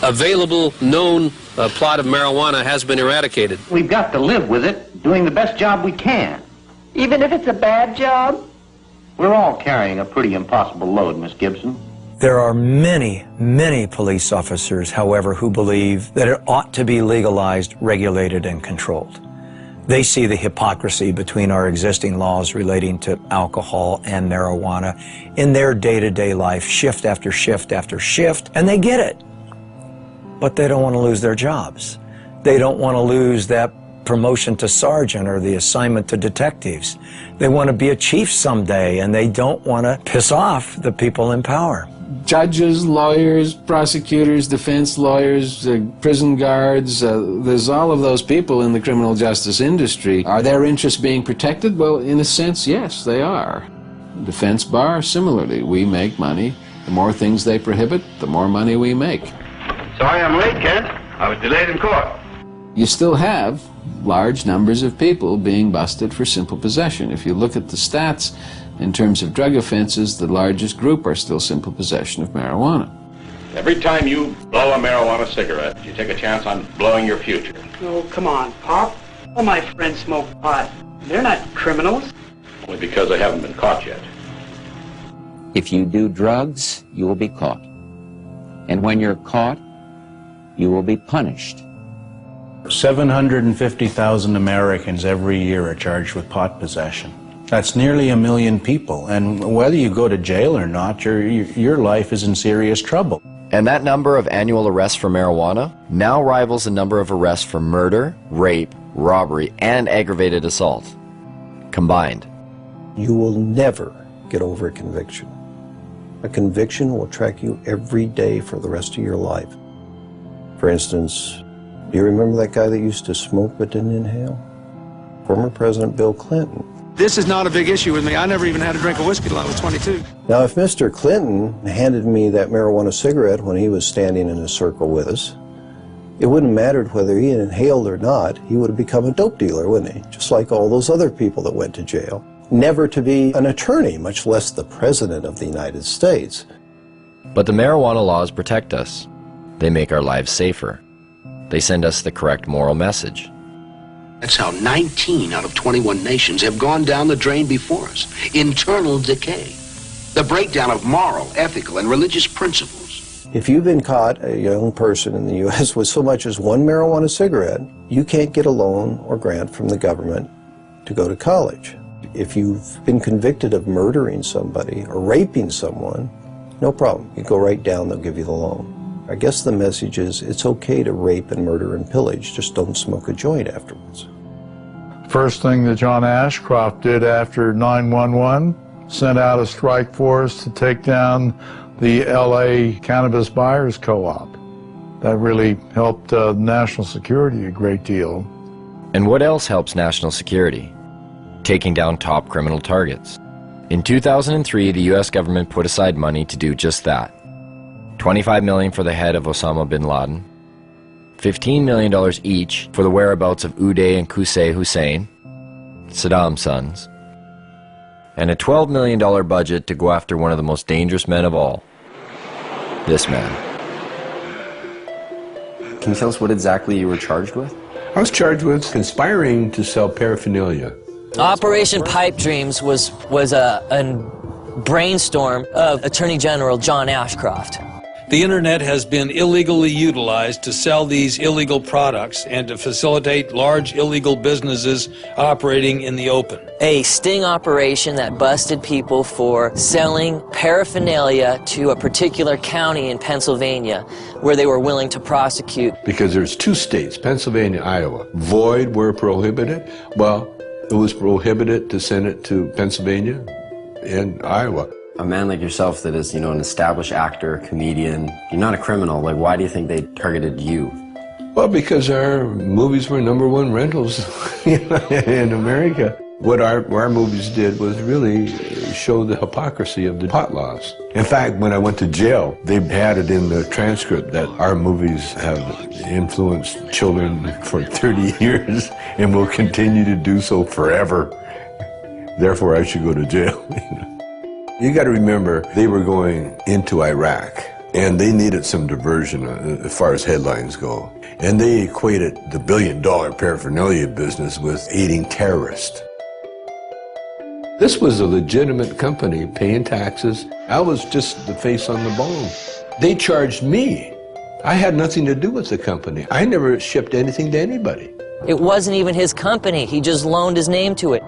available known plot of marijuana has been eradicated. We've got to live with it, doing the best job we can. Even if it's a bad job? We're all carrying a pretty impossible load, Miss Gibson. There are many, many police officers, however, who believe that it ought to be legalized, regulated, and controlled. They see the hypocrisy between our existing laws relating to alcohol and marijuana in their day-to-day life, shift after shift after shift, and they get it. But they don't want to lose their jobs. They don't want to lose that promotion to sergeant or the assignment to detectives. They want to be a chief someday, and they don't want to piss off the people in power. Judges, lawyers, prosecutors, defense lawyers, prison guards, there's all of those people in the criminal justice industry. Are their interests being protected? Well, in a sense, yes, they are. Defense bar, similarly, we make money. The more things they prohibit, the more money we make. Sorry I'm late, Kent. I was delayed in court. You still have large numbers of people being busted for simple possession. If you look at the stats, in terms of drug offenses, the largest group are still simple possession of marijuana. Every time you blow a marijuana cigarette, you take a chance on blowing your future. Oh, come on, Pop. All my friends smoke pot. They're not criminals. Only because they haven't been caught yet. If you do drugs, you will be caught. And when you're caught, you will be punished. 750,000 Americans every year are charged with pot possession. That's nearly 1 million people, and whether you go to jail or not, your life is in serious trouble. And that number of annual arrests for marijuana now rivals the number of arrests for murder, rape, robbery, and aggravated assault combined. You will never get over a conviction. A conviction will track you every day for the rest of your life. For instance, do you remember that guy that used to smoke but didn't inhale? Former President Bill Clinton. This is not a big issue with me. I never even had a drink of whiskey till I was 22. Now, if Mr. Clinton handed me that marijuana cigarette when he was standing in a circle with us, it wouldn't have mattered whether he inhaled or not. He would have become a dope dealer, wouldn't he? Just like all those other people that went to jail. Never to be an attorney, much less the President of the United States. But the marijuana laws protect us. They make our lives safer. They send us the correct moral message. That's how 19 out of 21 nations have gone down the drain before us. Internal decay. The breakdown of moral, ethical, and religious principles. If you've been caught, a young person in the U.S., with so much as one marijuana cigarette, you can't get a loan or grant from the government to go to college. If you've been convicted of murdering somebody or raping someone, no problem. You go right down, they'll give you the loan. I guess the message is it's okay to rape and murder and pillage, just don't smoke a joint afterwards. First thing that John Ashcroft did after 9/11, sent out a strike force to take down the LA Cannabis Buyers Co-op. That really helped national security a great deal. And what else helps national security? Taking down top criminal targets. In 2003, the US government put aside money to do just that. $25 million for the head of Osama bin Laden, $15 million each for the whereabouts of Uday and Qusay Hussein, Saddam's sons, and a $12 million budget to go after one of the most dangerous men of all, this man. Can you tell us what exactly you were charged with? I was charged with conspiring to sell paraphernalia. Operation Pipe Dreams was a brainstorm of Attorney General John Ashcroft. The internet has been illegally utilized to sell these illegal products and to facilitate large illegal businesses operating in the open. A sting operation that busted people for selling paraphernalia to a particular county in Pennsylvania where they were willing to prosecute. Because there's two states, Pennsylvania, Iowa. Void were prohibited. Well, it was prohibited to send it to Pennsylvania and Iowa. A man like yourself that is, an established actor, comedian, you're not a criminal. Like, why do you think they targeted you? Well, because our movies were #1 rentals in America. What our movies did was really show the hypocrisy of the pot laws. In fact, when I went to jail, they had it in the transcript that our movies have influenced children for 30 years and will continue to do so forever. Therefore, I should go to jail. You got to remember, they were going into Iraq, and they needed some diversion as far as headlines go. And they equated the billion-dollar paraphernalia business with aiding terrorists. This was a legitimate company paying taxes. I was just the face on the bone. They charged me. I had nothing to do with the company. I never shipped anything to anybody. It wasn't even his company. He just loaned his name to it.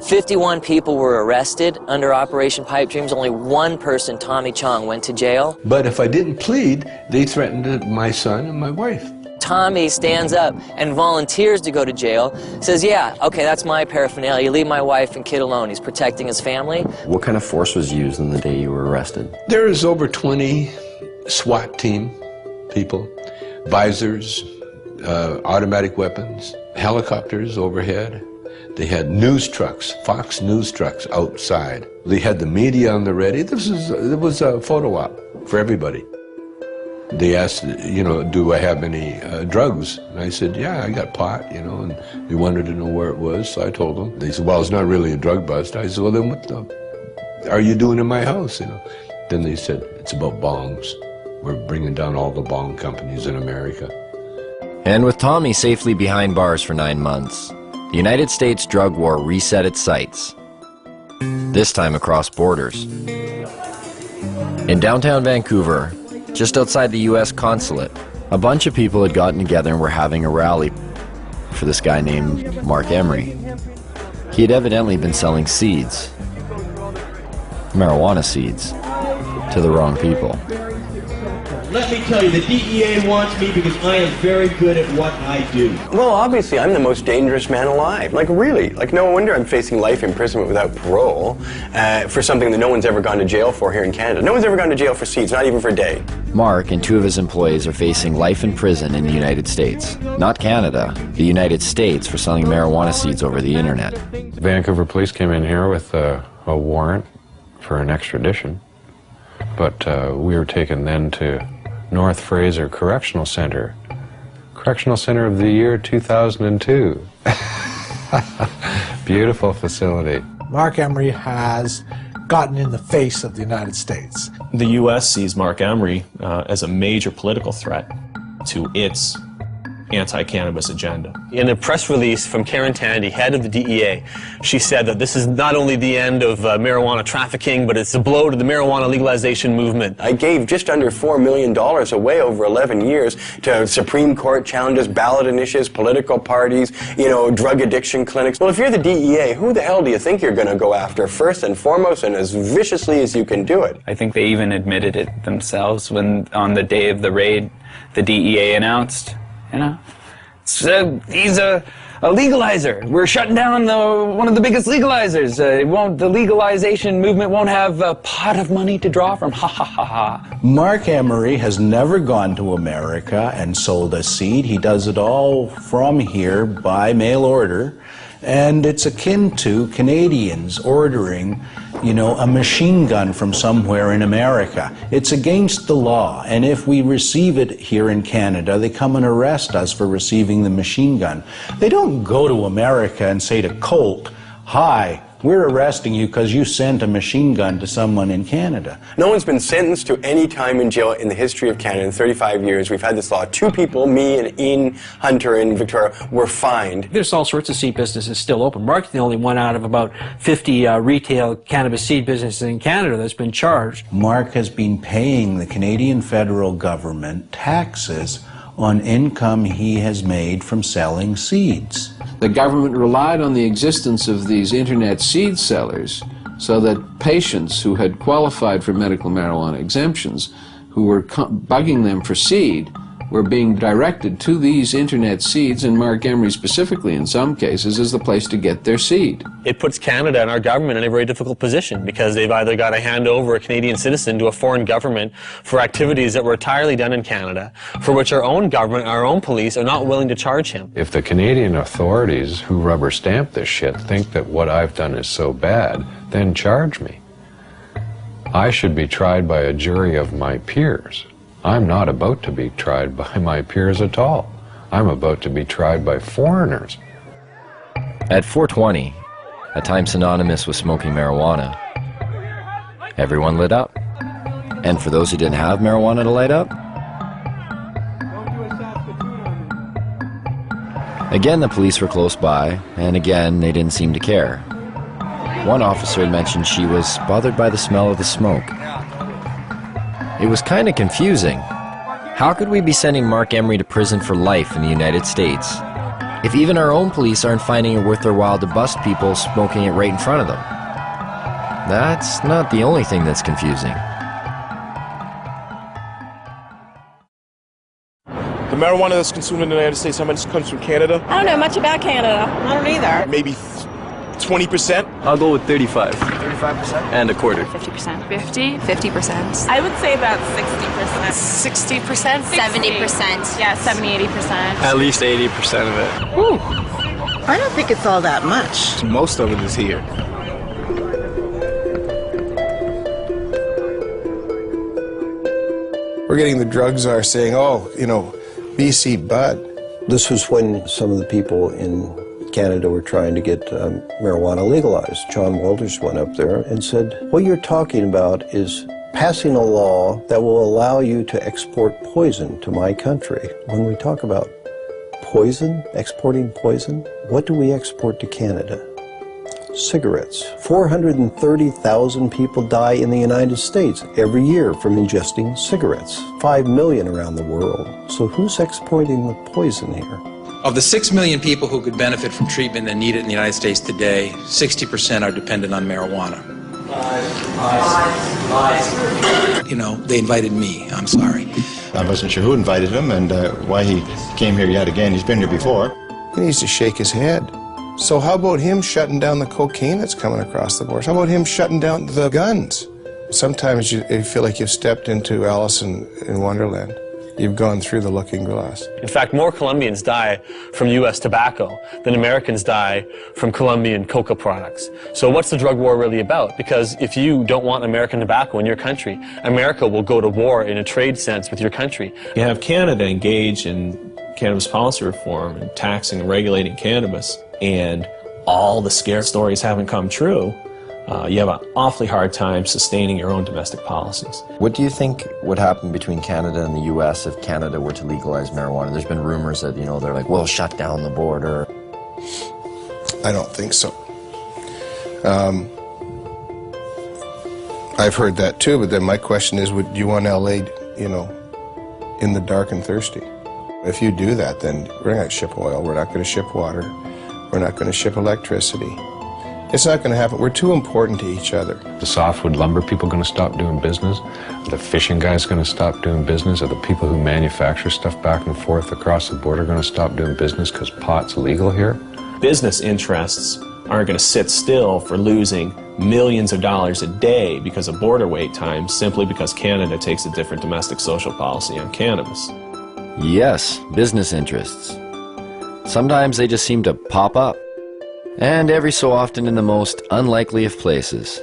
51 people were arrested under Operation Pipe Dreams. Only one person, Tommy Chong, went to jail. But if I didn't plead, they threatened my son and my wife. Tommy stands up and volunteers to go to jail, says, yeah, okay, that's my paraphernalia. Leave my wife and kid alone. He's protecting his family. What kind of force was used on the day you were arrested? There was over 20 SWAT team people, visors, automatic weapons, helicopters overhead. They had news trucks, Fox News trucks outside. They had the media on the ready. It was a photo op for everybody. They asked, do I have any drugs? And I said, yeah, I got pot, and they wanted to know where it was, so I told them. They said, well, it's not really a drug bust. I said, well, then what are you doing in my house, Then they said, it's about bongs. We're bringing down all the bong companies in America. And with Tommy safely behind bars for 9 months, the United States drug war reset its sights, this time across borders. In downtown Vancouver, just outside the US consulate, a bunch of people had gotten together and were having a rally for this guy named Mark Emery. He had evidently been selling seeds, marijuana seeds. to the wrong people. Let me tell you, the DEA wants me because I am very good at what I do. Well, obviously, I'm the most dangerous man alive. Like, really. Like, no wonder I'm facing life imprisonment without parole for something that no one's ever gone to jail for here in Canada. No one's ever gone to jail for seeds, not even for a day. Mark and 2 of his employees are facing life in prison in the United States. Not Canada, the United States, for selling marijuana seeds over the internet. Vancouver police came in here with a warrant for an extradition, but we were taken then to North Fraser Correctional Center. Correctional Center of the year 2002. Beautiful facility. Mark Emery has gotten in the face of the United States. The U.S. sees Mark Emery as a major political threat to its anti-cannabis agenda. In a press release from Karen Tandy, head of the DEA, she said that this is not only the end of marijuana trafficking, but it's a blow to the marijuana legalization movement. I gave just under $4 million away over 11 years to Supreme Court challenges, ballot initiatives, political parties, you know, drug addiction clinics. Well, if you're the DEA, who the hell do you think you're going to go after first and foremost and as viciously as you can do it? I think they even admitted it themselves when on the day of the raid, the DEA announced, you know, he's a legalizer. We're shutting down one of the biggest legalizers. The legalization movement won't have a pot of money to draw from. Ha ha ha ha. Mark Emery has never gone to America and sold a seed. He does it all from here by mail order. And it's akin to Canadians ordering, you know, a machine gun from somewhere in America. It's against the law, and if we receive it here in Canada, they come and arrest us for receiving the machine gun. They don't go to America and say to Colt, "Hi, we're arresting you because you sent a machine gun to someone in Canada." No one's been sentenced to any time in jail in the history of Canada in 35 years. We've had this law. 2 people, me and Ian Hunter in Victoria, were fined. There's all sorts of seed businesses still open. Mark's the only one out of about 50 retail cannabis seed businesses in Canada that's been charged. Mark has been paying the Canadian federal government taxes on income he has made from selling seeds. The government relied on the existence of these internet seed sellers so that patients who had qualified for medical marijuana exemptions, who were bugging them for seed, were being directed to these internet seeds, and Mark Emery specifically in some cases is the place to get their seed. It puts Canada and our government in a very difficult position because they've either got to hand over a Canadian citizen to a foreign government for activities that were entirely done in Canada, for which our own government, our own police are not willing to charge him. If the Canadian authorities who rubber stamp this shit think that what I've done is so bad, then charge me. I should be tried by a jury of my peers. I'm not about to be tried by my peers at all. I'm about to be tried by foreigners. At 420, a time synonymous with smoking marijuana, everyone lit up. And for those who didn't have marijuana to light up, again the police were close by, and again they didn't seem to care. One officer had mentioned she was bothered by the smell of the smoke. It was kind of confusing. How could we be sending Mark Emery to prison for life in the United States if even our own police aren't finding it worth their while to bust people smoking it right in front of them? That's not the only thing that's confusing. The marijuana that's consumed in the United States, how much comes from Canada? I don't know much about Canada. I don't either. Maybe 20%? I'll go with 35. 35%? And a quarter. 50%. 50? 50%. I would say about 60%. 60%? 70%. Yeah, 70, 80%. At least 80% of it. Ooh. I don't think it's all that much. Most of it is here. We're getting the drug czar saying, oh, you know, BC Bud. This was when some of the people in Canada were trying to get marijuana legalized. John Walters went up there and said, what you're talking about is passing a law that will allow you to export poison to my country. When we talk about poison, exporting poison, what do we export to Canada? Cigarettes. 430,000 people die in the United States every year from ingesting cigarettes. 5 million around the world. So who's exporting the poison here? Of the 6 million people who could benefit from treatment and need it in the United States today, 60% are dependent on marijuana. You know, they invited me. I'm sorry. I wasn't sure who invited him and why he came here yet again. He's been here before. He needs to shake his head. So how about him shutting down the cocaine that's coming across the border? How about him shutting down the guns? Sometimes you feel like you've stepped into Alice in Wonderland. You've gone through the looking glass. In fact, more Colombians die from U.S. tobacco than Americans die from Colombian coca products. So what's the drug war really about? Because if you don't want American tobacco in your country, America will go to war in a trade sense with your country. You have Canada engage in cannabis policy reform and taxing and regulating cannabis, and all the scare stories haven't come true. You have an awfully hard time sustaining your own domestic policies. What do you think would happen between Canada and the U.S. if Canada were to legalize marijuana? There's been rumors that, you know, they're like, we'll shut down the border. I don't think so. I've heard that too, but then my question is, would you want L.A., you know, in the dark and thirsty? If you do that, then we're not going to ship oil, we're not going to ship water, we're not going to ship electricity. It's not going to happen. We're too important to each other. The softwood lumber people going to stop doing business? Are the fishing guys going to stop doing business? Are the people who manufacture stuff back and forth across the border going to stop doing business because pot's legal here? Business interests aren't going to sit still for losing millions of dollars a day because of border wait times simply because Canada takes a different domestic social policy on cannabis. Yes, business interests. Sometimes they just seem to pop up. And every so often in the most unlikely of places.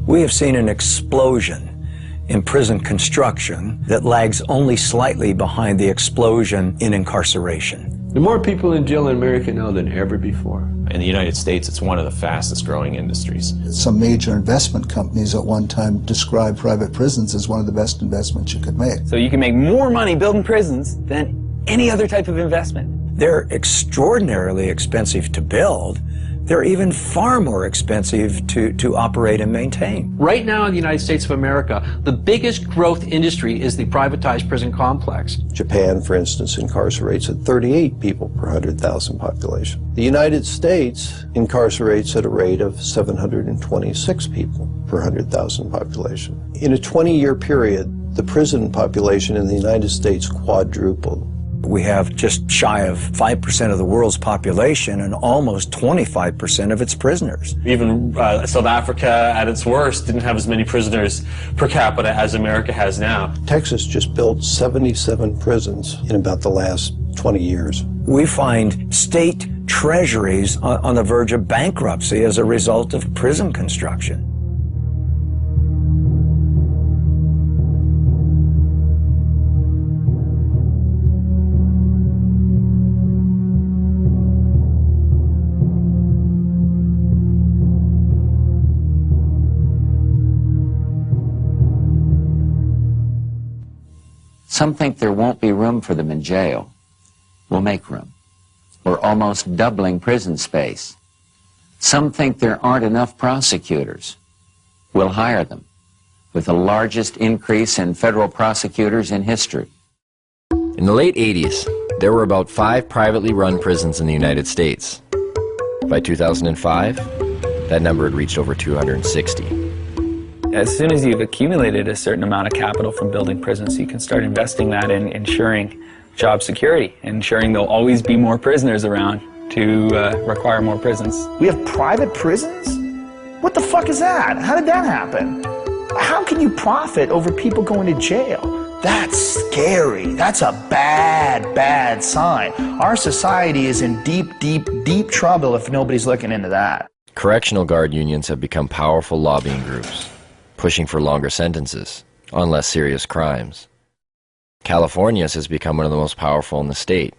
We have seen an explosion in prison construction that lags only slightly behind the explosion in incarceration. There are more people in jail in America now than ever before. In the United States, it's one of the fastest growing industries. Some major investment companies at one time described private prisons as one of the best investments you could make. So you can make more money building prisons than any other type of investment. They're extraordinarily expensive to build. They're even far more expensive to operate and maintain. Right now in the United States of America, the biggest growth industry is the privatized prison complex. Japan, for instance, incarcerates at 38 people per 100,000 population. The United States incarcerates at a rate of 726 people per 100,000 population. In a 20-year period, the prison population in the United States quadrupled. We have just shy of 5% of the world's population and almost 25% of its prisoners. Even South Africa, at its worst, didn't have as many prisoners per capita as America has now. Texas just built 77 prisons in about the last 20 years. We find state treasuries on the verge of bankruptcy as a result of prison construction. Some think there won't be room for them in jail. We'll make room. We're almost doubling prison space. Some think there aren't enough prosecutors. We'll hire them, with the largest increase in federal prosecutors in history. In the late 80s, there were about 5 privately run prisons in the United States. By 2005, that number had reached over 260. As soon as you've accumulated a certain amount of capital from building prisons, you can start investing that in ensuring job security, ensuring there'll always be more prisoners around to require more prisons. We have private prisons? What the fuck is that? How did that happen? How can you profit over people going to jail? That's scary. That's a bad, bad sign. Our society is in deep, deep, deep trouble if nobody's looking into that. Correctional guard unions have become powerful lobbying groups, pushing for longer sentences on less serious crimes. California's has become one of the most powerful in the state.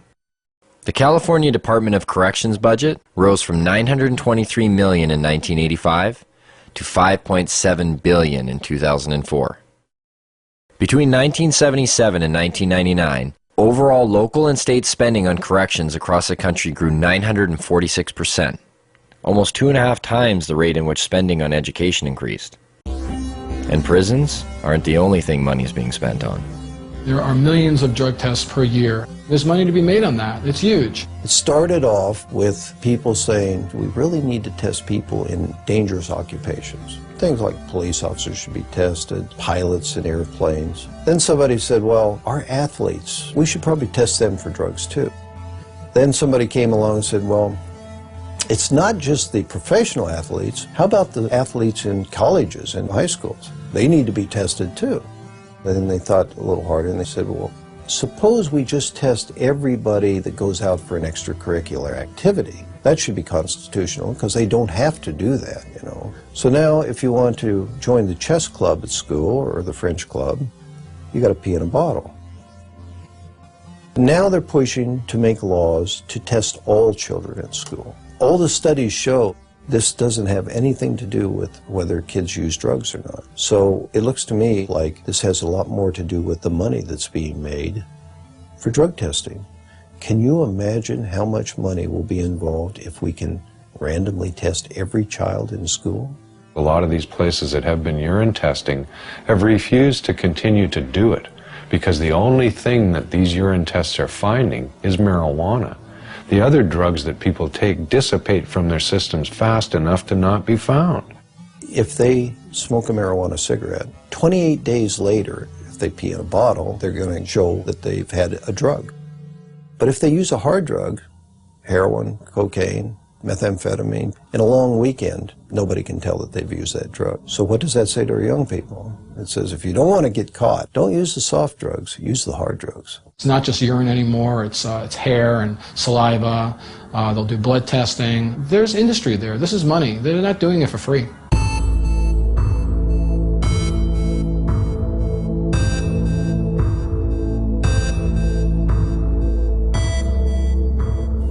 The California Department of Corrections budget rose from $923 million in 1985 to $5.7 billion in 2004. Between 1977 and 1999, overall local and state spending on corrections across the country grew 946%, almost 2.5 times the rate in which spending on education increased. And prisons aren't the only thing money is being spent on. There are millions of drug tests per year. There's money to be made on that. It's huge. It started off with people saying, we really need to test people in dangerous occupations. Things like police officers should be tested, pilots in airplanes. Then somebody said, well, our athletes, we should probably test them for drugs too. Then somebody came along and said, well, it's not just the professional athletes. How about the athletes in colleges and high schools? They need to be tested too. Then they thought a little harder and they said, well, suppose we just test everybody that goes out for an extracurricular activity. That should be constitutional because they don't have to do that, you know. So now if you want to join the chess club at school or the French club, you got to pee in a bottle. Now they're pushing to make laws to test all children at school. All the studies show this doesn't have anything to do with whether kids use drugs or not. So it looks to me like this has a lot more to do with the money that's being made for drug testing. Can you imagine how much money will be involved if we can randomly test every child in school? A lot of these places that have been urine testing have refused to continue to do it because the only thing that these urine tests are finding is marijuana. The other drugs that people take dissipate from their systems fast enough to not be found. If they smoke a marijuana cigarette, 28 days later, if they pee in a bottle, they're going to show that they've had a drug. But if they use a hard drug, heroin, cocaine, methamphetamine, in a long weekend, nobody can tell that they've used that drug. So what does that say to our young people? It says if you don't want to get caught, don't use the soft drugs, use the hard drugs. It's not just urine anymore, it's hair and saliva. They'll do blood testing. There's industry there. This is money. They're not doing it for free.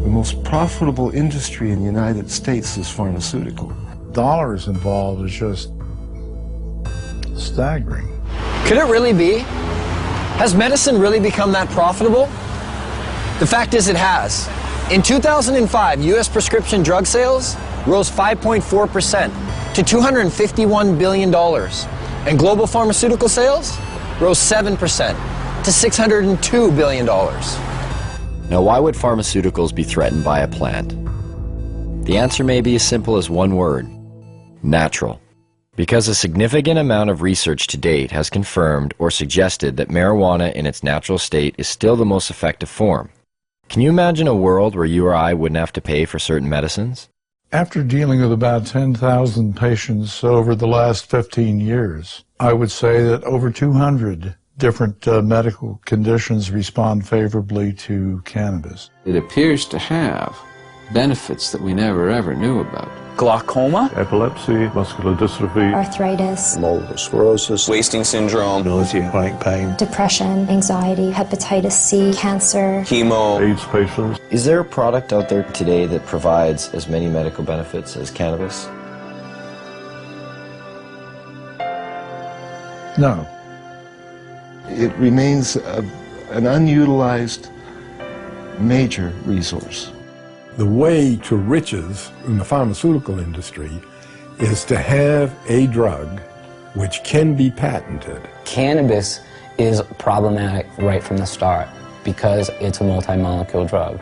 The most profitable industry in the United States is pharmaceutical. Dollars involved is just staggering. Could it really be? Has medicine really become that profitable? The fact is it has. In 2005, U.S. prescription drug sales rose 5.4% to $251 billion, and global pharmaceutical sales rose 7% to $602 billion. Now, why would pharmaceuticals be threatened by a plant? The answer may be as simple as one word: natural. Because a significant amount of research to date has confirmed or suggested that marijuana in its natural state is still the most effective form. Can you imagine a world where you or I wouldn't have to pay for certain medicines? After dealing with about 10,000 patients over the last 15 years, I would say that over 200 different medical conditions respond favorably to cannabis. It appears to have benefits that we never ever knew about. Glaucoma, epilepsy, muscular dystrophy, arthritis, multiple sclerosis, wasting syndrome, nausea, chronic pain, depression, anxiety, hepatitis C, cancer, chemo, AIDS patients. Is there a product out there today that provides as many medical benefits as cannabis? No. It remains an unutilized major resource. The way to riches in the pharmaceutical industry is to have a drug which can be patented. Cannabis is problematic right from the start because it's a multi-molecule drug.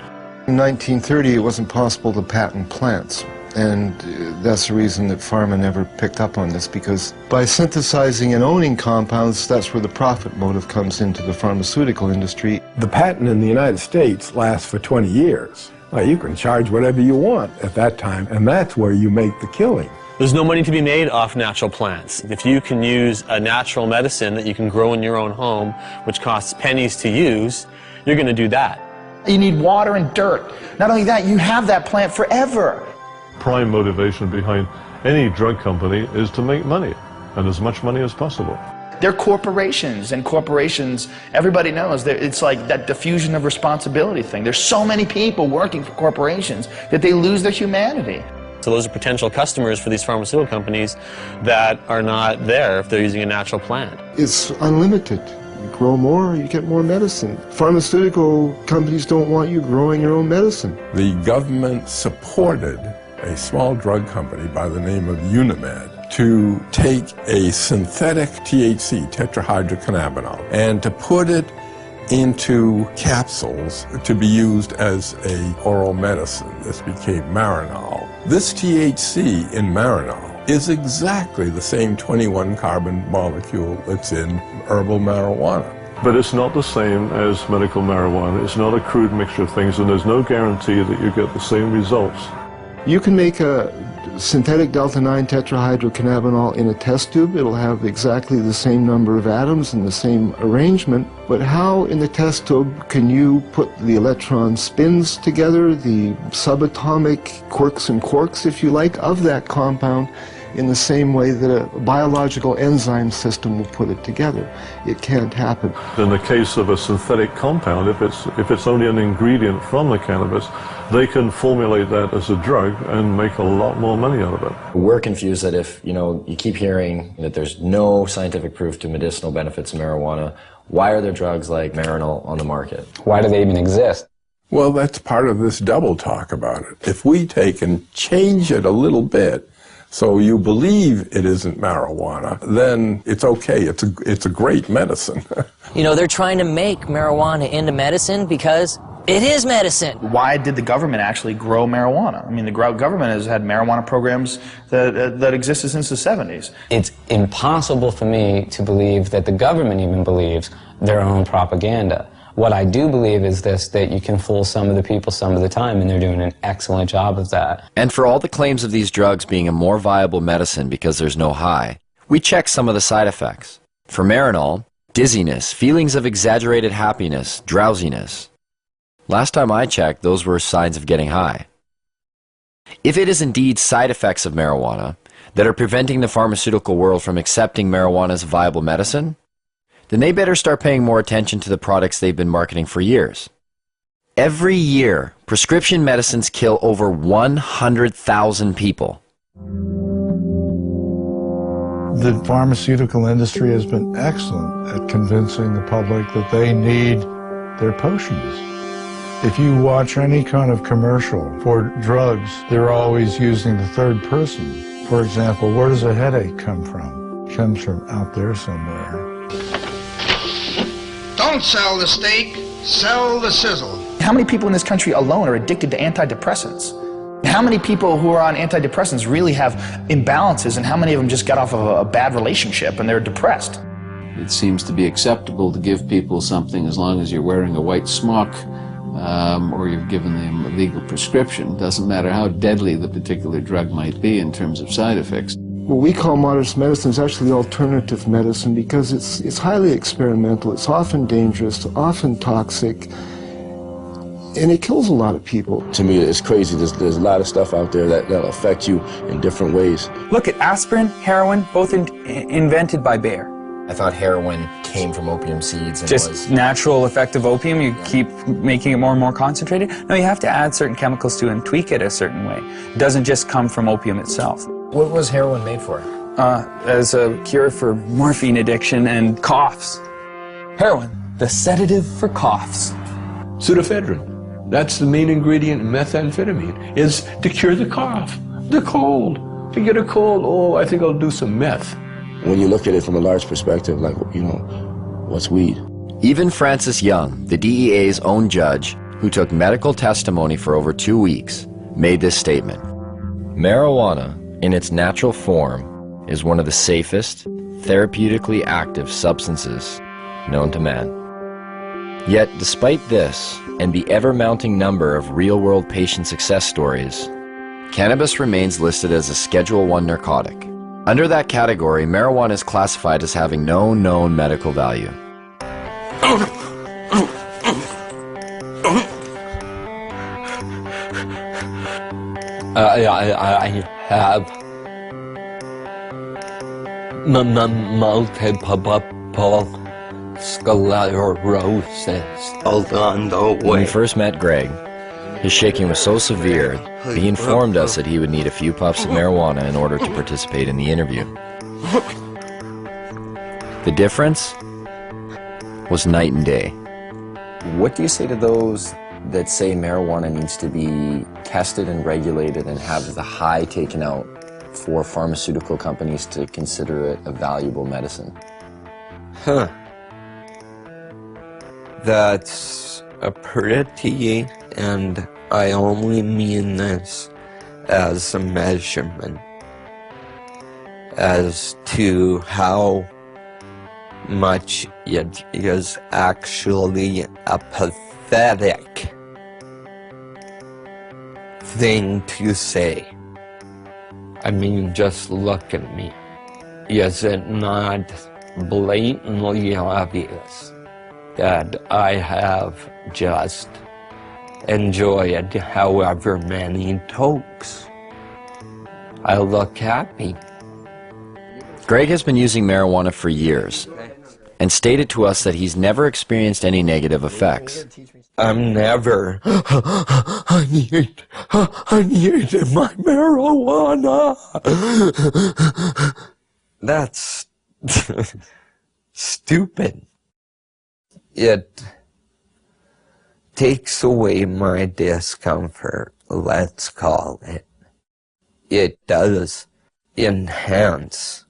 In 1930, it wasn't possible to patent plants, and that's the reason that pharma never picked up on this, because by synthesizing and owning compounds, that's where the profit motive comes into the pharmaceutical industry. The patent in the United States lasts for 20 years. Now, you can charge whatever you want at that time, and that's where you make the killing. There's no money to be made off natural plants. If you can use a natural medicine that you can grow in your own home, which costs pennies to use, you're going to do that. You need water and dirt. Not only that, you have that plant forever. Prime motivation behind any drug company is to make money, and as much money as possible. They're corporations, and corporations, everybody knows that it's like that diffusion of responsibility thing. There's so many people working for corporations that they lose their humanity. So those are potential customers for these pharmaceutical companies that are not there if they're using a natural plant. It's unlimited. You grow more, you get more medicine. Pharmaceutical companies don't want you growing your own medicine. The government supported a small drug company by the name of Unimed to take a synthetic THC, tetrahydrocannabinol, and to put it into capsules to be used as a oral medicine. This became Marinol. This THC in Marinol is exactly the same 21 carbon molecule that's in herbal marijuana. But it's not the same as medical marijuana. It's not a crude mixture of things, and there's no guarantee that you get the same results. You can make a synthetic delta-9 tetrahydrocannabinol in a test tube. It'll have exactly the same number of atoms and the same arrangement. But how in the test tube can you put the electron spins together, the subatomic quirks and quarks, if you like, of that compound in the same way that a biological enzyme system will put it together? It can't happen. In the case of a synthetic compound, if it's only an ingredient from the cannabis, they can formulate that as a drug and make a lot more money out of it. We're confused that if, you keep hearing that there's no scientific proof to medicinal benefits of marijuana, why are there drugs like Marinol on the market? Why do they even exist? Well, that's part of this double talk about it. If we take and change it a little bit, so you believe it isn't marijuana, then it's okay. It's a great medicine. They're trying to make marijuana into medicine because it is medicine. Why did the government actually grow marijuana? I mean, the government has had marijuana programs that existed since the 70s. It's impossible for me to believe that the government even believes their own propaganda. What I do believe is this, that you can fool some of the people some of the time, and they're doing an excellent job of that. And for all the claims of these drugs being a more viable medicine because there's no high, we check some of the side effects. For Marinol, dizziness, feelings of exaggerated happiness, drowsiness. Last time I checked, those were signs of getting high. If it is indeed side effects of marijuana that are preventing the pharmaceutical world from accepting marijuana as a viable medicine, then they better start paying more attention to the products they've been marketing for years. Every year, prescription medicines kill over 100,000 people. The pharmaceutical industry has been excellent at convincing the public that they need their potions. If you watch any kind of commercial for drugs, they're always using the third person. For example, where does a headache come from? It comes from out there somewhere. Don't sell the steak, sell the sizzle. How many people in this country alone are addicted to antidepressants? How many people who are on antidepressants really have imbalances, and how many of them just got off of a bad relationship and they're depressed? It seems to be acceptable to give people something as long as you're wearing a white smock or you've given them a legal prescription. Doesn't matter how deadly the particular drug might be in terms of side effects. What we call modern medicine is actually alternative medicine because it's highly experimental, it's often dangerous, often toxic, and it kills a lot of people. To me, it's crazy. There's a lot of stuff out there that'll affect you in different ways. Look at aspirin, heroin, both invented by Bayer. I thought heroin came from opium seeds and just natural effect of opium. You keep making it more and more concentrated. No, you have to add certain chemicals to it and tweak it a certain way. It doesn't just come from opium itself. What was heroin made for? As a cure for morphine addiction and coughs. Heroin, the sedative for coughs. Pseudoephedrine. That's the main ingredient in methamphetamine, is to cure the cough, the cold. If you get a cold, oh, I think I'll do some meth. When you look at it from a large perspective, like, what's weed? Even Francis Young, the DEA's own judge, who took medical testimony for over 2 weeks, made this statement. Marijuana, in its natural form, is one of the safest, therapeutically active substances known to man. Yet, despite this, and the ever-mounting number of real-world patient success stories, cannabis remains listed as a Schedule I narcotic. Under that category, marijuana is classified as having no known medical value. I have multiple sclerosis. When we first met Greg, his shaking was so severe that he informed us that he would need a few puffs of marijuana in order to participate in the interview. The difference was night and day. What do you say to those that say marijuana needs to be tested and regulated and have the high taken out for pharmaceutical companies to consider it a valuable medicine? That's a pretty, and I only mean this as a measurement, as to how much it is actually a pathetic thing to say. I mean, just look at me. Is it not blatantly obvious that I have just enjoyed however many tokes? I look happy. Greg has been using marijuana for years and stated to us that he's never experienced any negative effects. I'm never, I need my marijuana. That's stupid. It takes away my discomfort, let's call it. It does enhance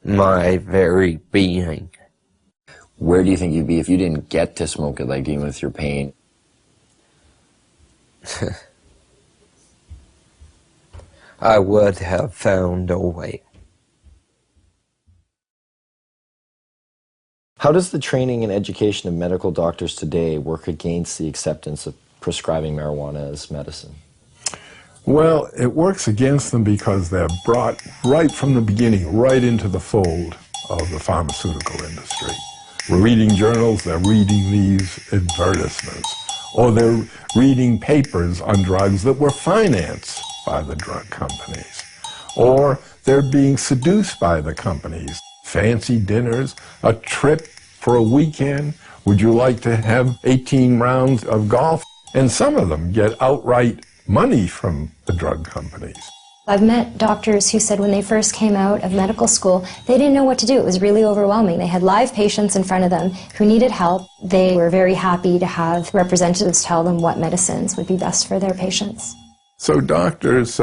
my very being. Where do you think you'd be if you didn't get to smoke it, like dealing with your pain? I would have found a way. How does the training and education of medical doctors today work against the acceptance of prescribing marijuana as medicine? Well, it works against them because they're brought right from the beginning, right into the fold of the pharmaceutical industry. We're reading journals, they're reading these advertisements, or they're reading papers on drugs that were financed by the drug companies, or they're being seduced by the companies. Fancy dinners, a trip for a weekend. Would you like to have 18 rounds of golf? And some of them get outright money from the drug companies. I've met doctors who said when they first came out of medical school, they didn't know what to do. It was really overwhelming. They had live patients in front of them who needed help. They were very happy to have representatives tell them what medicines would be best for their patients. So doctors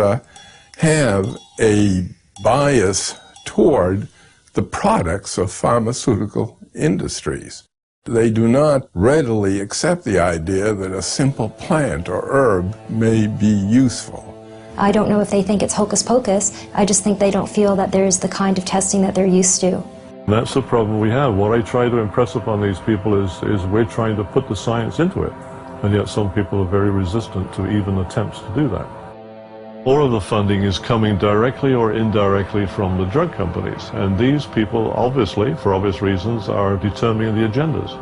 have a bias toward the products of pharmaceutical industries. They do not readily accept the idea that a simple plant or herb may be useful. I don't know if they think it's hocus pocus. I just think they don't feel that there's the kind of testing that they're used to. That's the problem we have. What I try to impress upon these people is we're trying to put the science into it, and yet some people are very resistant to even attempts to do that. All of the funding is coming directly or indirectly from the drug companies, and these people obviously, for obvious reasons, are determining the agendas.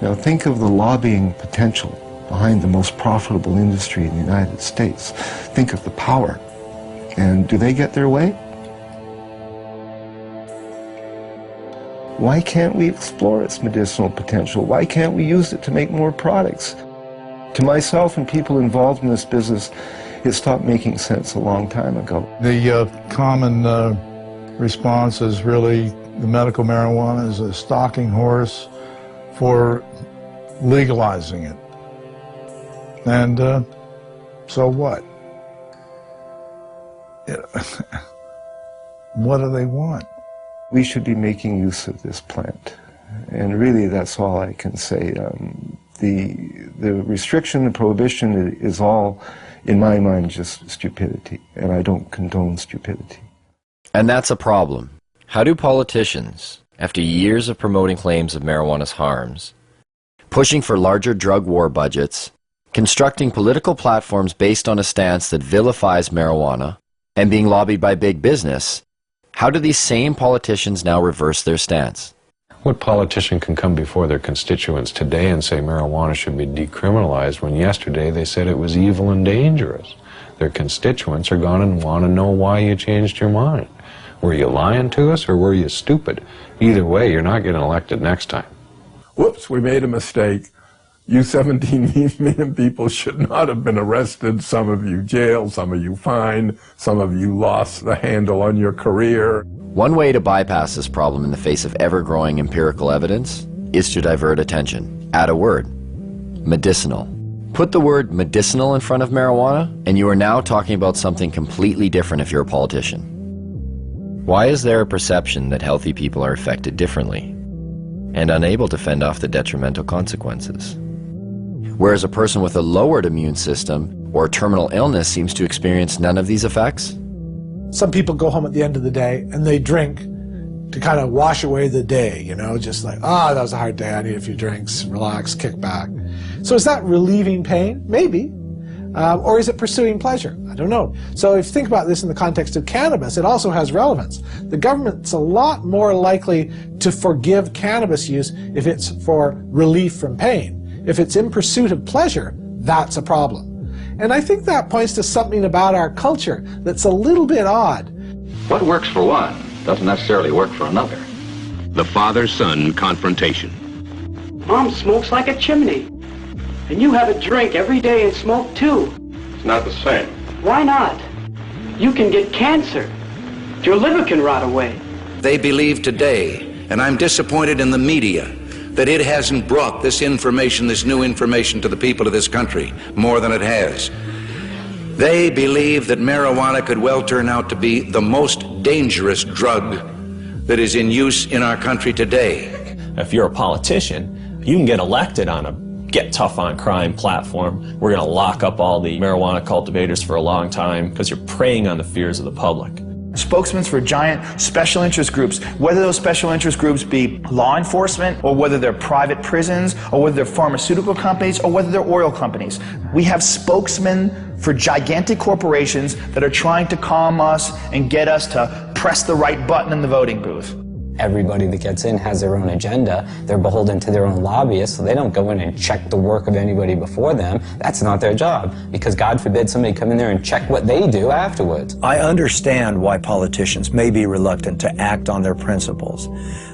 Now think of the lobbying potential behind the most profitable industry in the United States. Think of the power. And do they get their way? Why can't we explore its medicinal potential? Why can't we use it to make more products? To myself and people involved in this business, it stopped making sense a long time ago. The common response is really the medical marijuana is a stalking horse for legalizing it. And so what? What do they want? We should be making use of this plant. And really, that's all I can say. The restriction, the prohibition is all, in my mind, just stupidity. And I don't condone stupidity. And that's a problem. How do politicians, after years of promoting claims of marijuana's harms, pushing for larger drug war budgets, constructing political platforms based on a stance that vilifies marijuana, and being lobbied by big business, how do these same politicians now reverse their stance? What politician can come before their constituents today and say marijuana should be decriminalized when yesterday they said it was evil and dangerous? Their constituents are going to want to know why you changed your mind. Were you lying to us or were you stupid? Either way, you're not getting elected next time. Whoops, we made a mistake. You 17 million people should not have been arrested. Some of you jailed, some of you fined, some of you lost the handle on your career. One way to bypass this problem in the face of ever-growing empirical evidence is to divert attention. Add a word: medicinal. Put the word medicinal in front of marijuana, and you are now talking about something completely different if you're a politician. Why is there a perception that healthy people are affected differently? and unable to fend off the detrimental consequences. Whereas a person with a lowered immune system or terminal illness seems to experience none of these effects. Some people go home at the end of the day and they drink to kind of wash away the day, you know, just like, that was a hard day, I need a few drinks, relax, kick back. So is that relieving pain? Maybe. Or is it pursuing pleasure? I don't know. So if you think about this in the context of cannabis, it also has relevance. The government's a lot more likely to forgive cannabis use if it's for relief from pain. If it's in pursuit of pleasure, that's a problem. And I think that points to something about our culture that's a little bit odd. What works for one doesn't necessarily work for another. The father-son confrontation. Mom smokes like a chimney. And you have a drink every day and smoke too. It's not the same. Why not? You can get cancer. Your liver can rot away. They believe today, and I'm disappointed in the media, that it hasn't brought this information, this new information to the people of this country more than it has. They believe that marijuana could well turn out to be the most dangerous drug that is in use in our country today. If you're a politician, you can get elected on a get tough on crime platform. We're going to lock up all the marijuana cultivators for a long time because you're preying on the fears of the public. Spokesmen for giant special interest groups, whether those special interest groups be law enforcement or whether they're private prisons or whether they're pharmaceutical companies or whether they're oil companies. We have spokesmen for gigantic corporations that are trying to calm us and get us to press the right button in the voting booth. Everybody that gets in has their own agenda. They're beholden to their own lobbyists, so they don't go in and check the work of anybody before them. That's not their job, because God forbid somebody come in there and check what they do afterwards. I understand why politicians may be reluctant to act on their principles,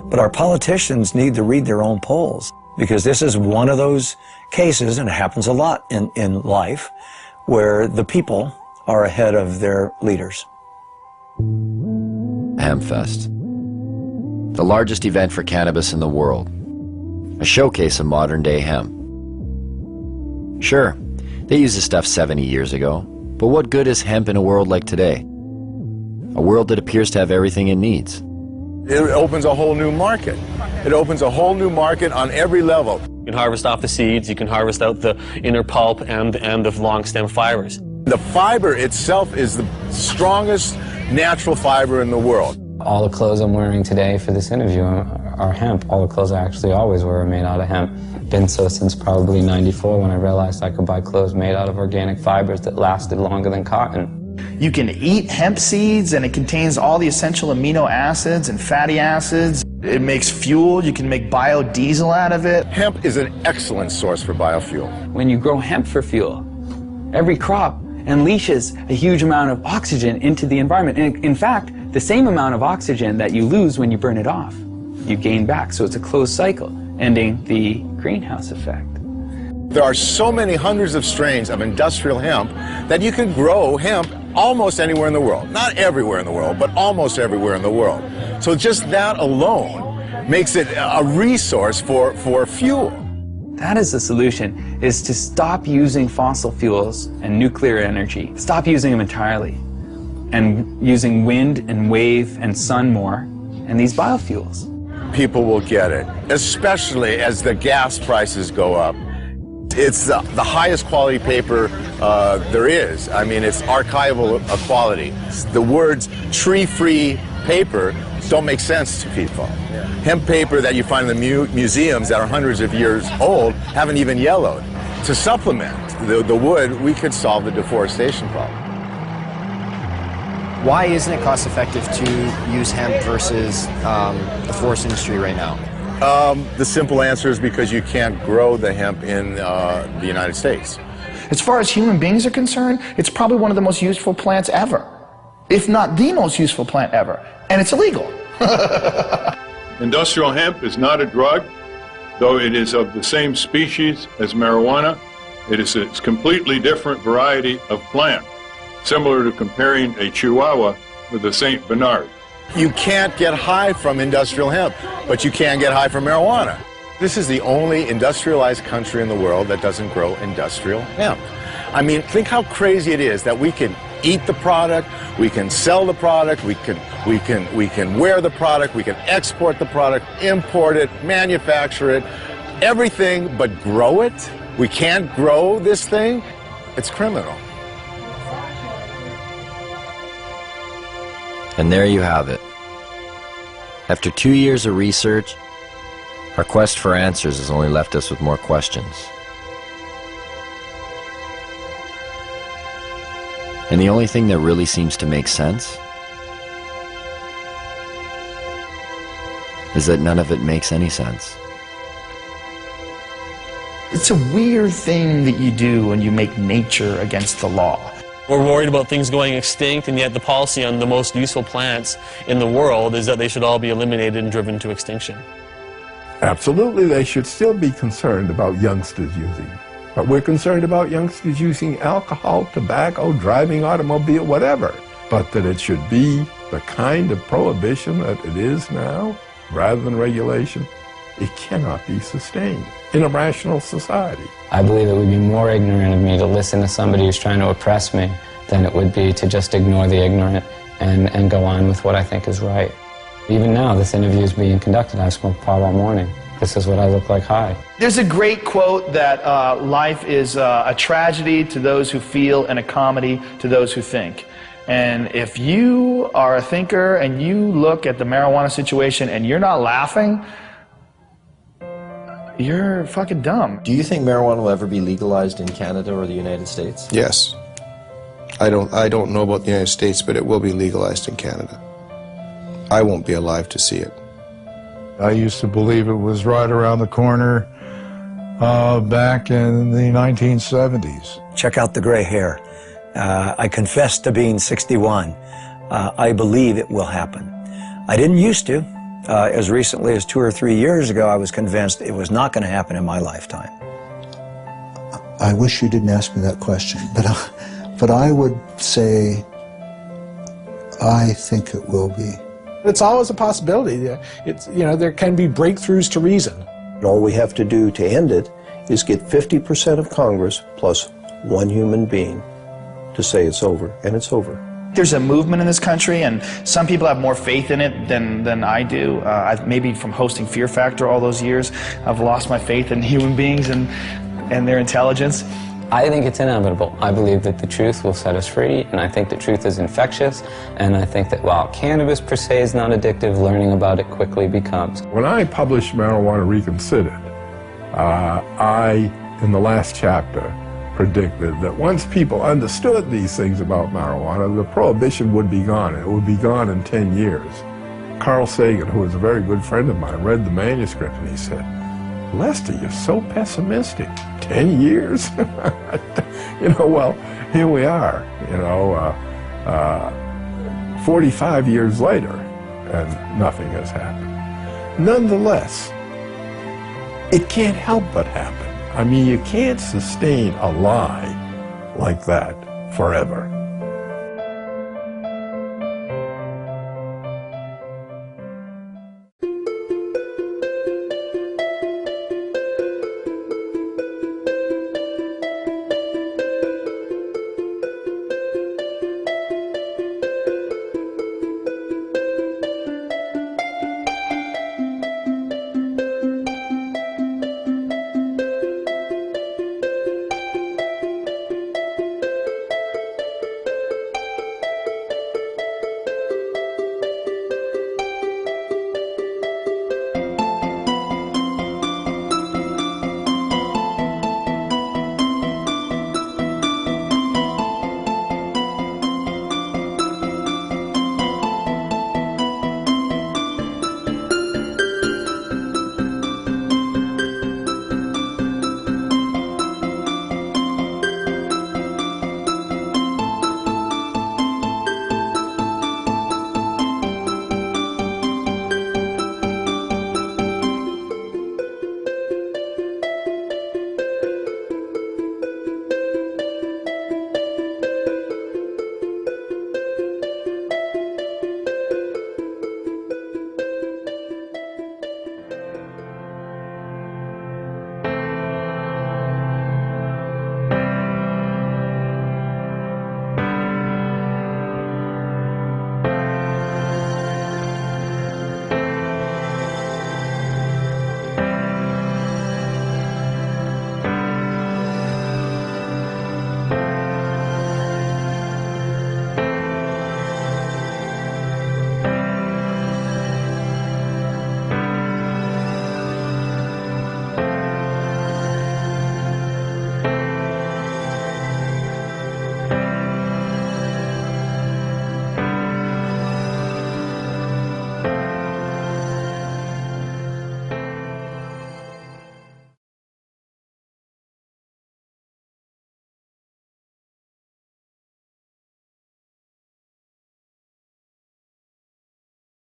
but our politicians need to read their own polls, because this is one of those cases, and it happens a lot in life, where the people are ahead of their leaders. HempFest, the largest event for cannabis in the world, a showcase of modern-day hemp. Sure, they used this stuff 70 years ago, but what good is hemp in a world like today? A world that appears to have everything it needs. It opens a whole new market. It opens a whole new market on every level. You can harvest off the seeds, you can harvest out the inner pulp and the long stem fibers. The fiber itself is the strongest natural fiber in the world. All the clothes I'm wearing today for this interview are hemp. All the clothes I actually always wear are made out of hemp. Been so since probably '94 when I realized I could buy clothes made out of organic fibers that lasted longer than cotton. You can eat hemp seeds and it contains all the essential amino acids and fatty acids. It makes fuel. You can make biodiesel out of it. Hemp is an excellent source for biofuel. When you grow hemp for fuel, every crop unleashes a huge amount of oxygen into the environment. And in fact, the same amount of oxygen that you lose when you burn it off, you gain back. So it's a closed cycle, ending the greenhouse effect. There are so many hundreds of strains of industrial hemp that you can grow hemp almost anywhere in the world. Not everywhere in the world, but almost everywhere in the world. So just that alone makes it a resource for fuel. That is the solution, is to stop using fossil fuels and nuclear energy. Stop using them entirely. And using wind and wave and sun more, and these biofuels. People will get it, especially as the gas prices go up. It's the highest quality paper there is. I mean, it's archival quality. The words tree-free paper don't make sense to people. Hemp paper that you find in the museums that are hundreds of years old haven't even yellowed. To supplement the wood, we could solve the deforestation problem. Why isn't it cost effective to use hemp versus the forest industry right now? The simple answer is because you can't grow the hemp in the United States. As far as human beings are concerned, it's probably one of the most useful plants ever, if not the most useful plant ever, and it's illegal. Industrial hemp is not a drug, though it is of the same species as marijuana. It is a completely different variety of plant, similar to comparing a Chihuahua with a St. Bernard. You can't get high from industrial hemp, but you can get high from marijuana. This is the only industrialized country in the world that doesn't grow industrial hemp. I mean, think how crazy it is that we can eat the product, we can sell the product, we can wear the product, we can export the product, import it, manufacture it, everything but grow it. We can't grow this thing. It's criminal. And there you have it. After 2 years of research, our quest for answers has only left us with more questions. And the only thing that really seems to make sense is that none of it makes any sense. It's a weird thing that you do when you make nature against the law. We're worried about things going extinct, and yet the policy on the most useful plants in the world is that they should all be eliminated and driven to extinction. Absolutely, they should still be concerned about youngsters using. But we're concerned about youngsters using alcohol, tobacco, driving automobile, whatever. But that it should be the kind of prohibition that it is now, rather than regulation, it cannot be sustained in a rational society. I believe it would be more ignorant of me to listen to somebody who's trying to oppress me than it would be to just ignore the ignorant and go on with what I think is right. Even now, this interview is being conducted. I smoke pot all morning. This is what I look like high. There's a great quote that life is a tragedy to those who feel and a comedy to those who think. And if you are a thinker and you look at the marijuana situation and you're not laughing, you're fucking dumb. Do you think marijuana will ever be legalized in Canada or the United States? Yes. I don't know about the United States, but it will be legalized in Canada. I won't be alive to see it. I used to believe it was right around the corner back in the 1970s. Check out the gray hair. I confess to being 61. I believe it will happen. I didn't used to. As recently as 2 or 3 years ago, I was convinced it was not going to happen in my lifetime. I wish you didn't ask me that question, but I would say I think it will be. It's always a possibility. It's, you know, there can be breakthroughs to reason. All we have to do to end it is get 50% of Congress plus one human being to say it's over, and it's over. There's a movement in this country, and some people have more faith in it than I do. Maybe from hosting Fear Factor all those years, I've lost my faith in human beings and their intelligence. I think it's inevitable. I believe that the truth will set us free, and I think the truth is infectious, and I think that while cannabis per se is not addictive, learning about it quickly becomes. When I published Marijuana Reconsidered, I, in the last chapter, predicted that once people understood these things about marijuana, the prohibition would be gone. It would be gone in 10 years. Carl Sagan, who was a very good friend of mine, read the manuscript and he said, "Lester, you're so pessimistic. 10 years?" You know, well, here we are, 45 years later, and nothing has happened. Nonetheless, it can't help but happen. I mean, you can't sustain a lie like that forever.